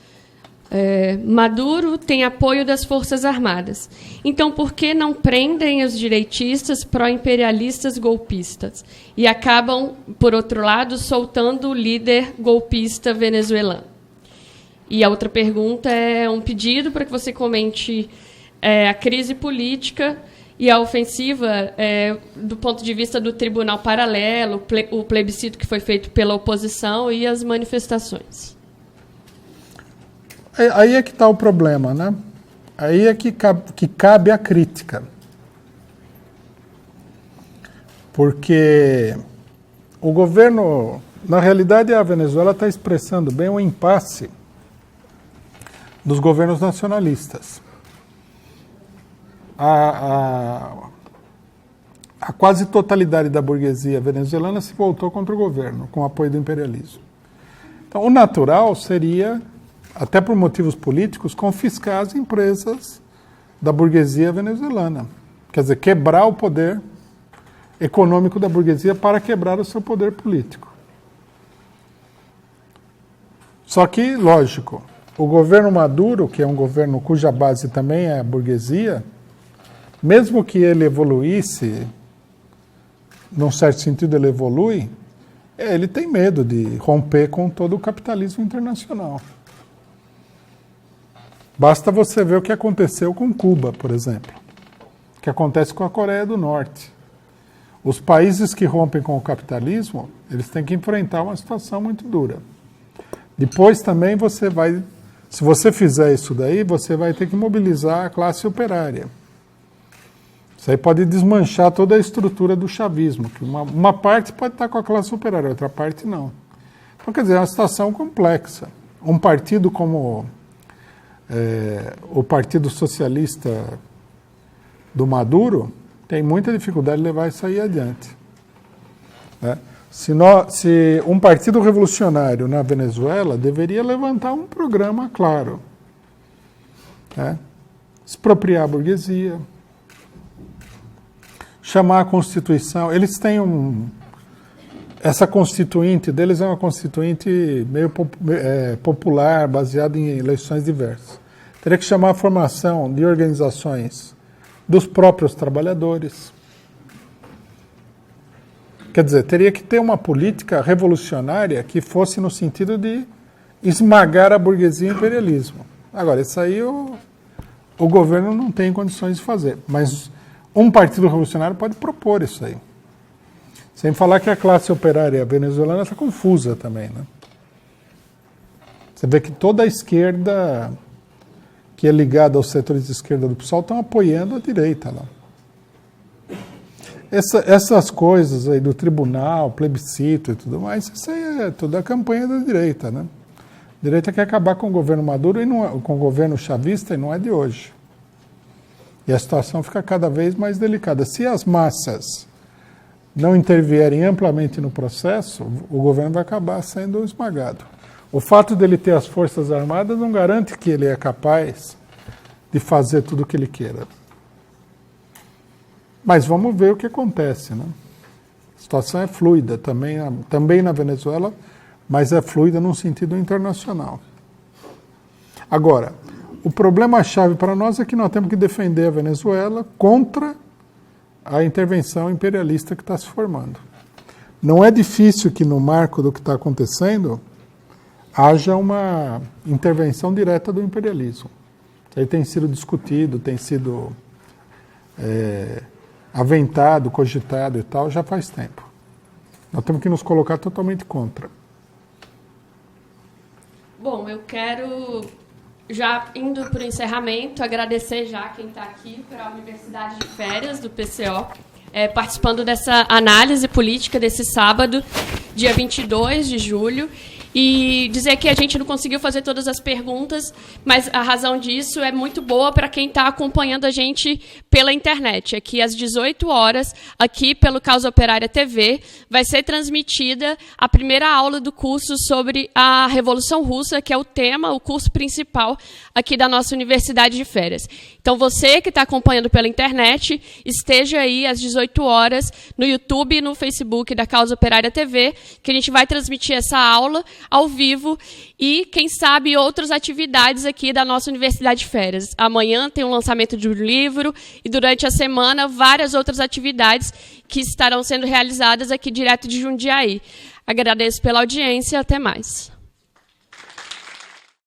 Maduro tem apoio das Forças Armadas. Então, por que não prendem os direitistas pró-imperialistas golpistas? E acabam, por outro lado, soltando o líder golpista venezuelano. E a outra pergunta é um pedido para que você comente a crise política e a ofensiva do ponto de vista do Tribunal Paralelo, o plebiscito que foi feito pela oposição e as manifestações. Aí é que está o problema, né? Aí é que cabe a crítica. Porque o governo, na realidade, a Venezuela está expressando bem o impasse dos governos nacionalistas. A quase totalidade da burguesia venezuelana se voltou contra o governo, com o apoio do imperialismo. Então, o natural seria, até por motivos políticos, confiscar as empresas da burguesia venezuelana. Quer dizer, quebrar o poder econômico da burguesia para quebrar o seu poder político. Só que, lógico, o governo Maduro, que é um governo cuja base também é a burguesia, mesmo que ele evoluísse, num certo sentido ele evolui, ele tem medo de romper com todo o capitalismo internacional. Basta você ver o que aconteceu com Cuba, por exemplo. O que acontece com a Coreia do Norte. Os países que rompem com o capitalismo, eles têm que enfrentar uma situação muito dura. Depois também se você fizer isso daí, você vai ter que mobilizar a classe operária. Isso aí pode desmanchar toda a estrutura do chavismo, que uma parte pode estar com a classe operária, outra parte não. Então, quer dizer, é uma situação complexa. Um partido como o Partido Socialista do Maduro tem muita dificuldade de levar isso aí adiante. Né? Se um partido revolucionário na Venezuela deveria levantar um programa claro. Né? Expropriar a burguesia, chamar a Constituição. Eles têm essa constituinte deles é uma constituinte meio popular, baseada em eleições diversas. Teria que chamar a formação de organizações dos próprios trabalhadores. Quer dizer, teria que ter uma política revolucionária que fosse no sentido de esmagar a burguesia e o imperialismo. Agora, isso aí o governo não tem condições de fazer, mas um partido revolucionário pode propor isso aí. Sem falar que a classe operária venezuelana está confusa também, né? Você vê que toda a esquerda que é ligada aos setores de esquerda do PSOL estão apoiando a direita lá. Essas coisas aí do tribunal, plebiscito e tudo mais, isso aí é toda a campanha da direita, né? A direita quer acabar com o governo Maduro e com o governo chavista, e não é de hoje. E a situação fica cada vez mais delicada. Se as massas não intervierem amplamente no processo, o governo vai acabar sendo esmagado. O fato dele ter as Forças Armadas não garante que ele é capaz de fazer tudo o que ele queira. Mas vamos ver o que acontece, né? A situação é fluida também na Venezuela, mas é fluida num sentido internacional. Agora, o problema-chave para nós é que nós temos que defender a Venezuela contra a intervenção imperialista que está se formando. Não é difícil que, no marco do que está acontecendo, haja uma intervenção direta do imperialismo. Isso aí tem sido discutido, tem sido aventado, cogitado e tal, já faz tempo. Nós temos que nos colocar totalmente contra. Bom, eu quero, já indo para o encerramento, agradecer já quem está aqui para a Universidade de Férias do PCO, participando dessa análise política desse sábado, dia 22 de julho, e dizer que a gente não conseguiu fazer todas as perguntas, mas a razão disso é muito boa para quem está acompanhando a gente pela internet. Aqui às 18 horas, aqui pelo Causa Operária TV, vai ser transmitida a primeira aula do curso sobre a Revolução Russa, que é o tema, o curso principal aqui da nossa Universidade de Férias. Então, você que está acompanhando pela internet, esteja aí às 18 horas no YouTube e no Facebook da Causa Operária TV, que a gente vai transmitir essa aula ao vivo e, quem sabe, outras atividades aqui da nossa Universidade de Férias. Amanhã tem um lançamento de um livro e, durante a semana, várias outras atividades que estarão sendo realizadas aqui direto de Jundiaí. Agradeço pela audiência e até mais.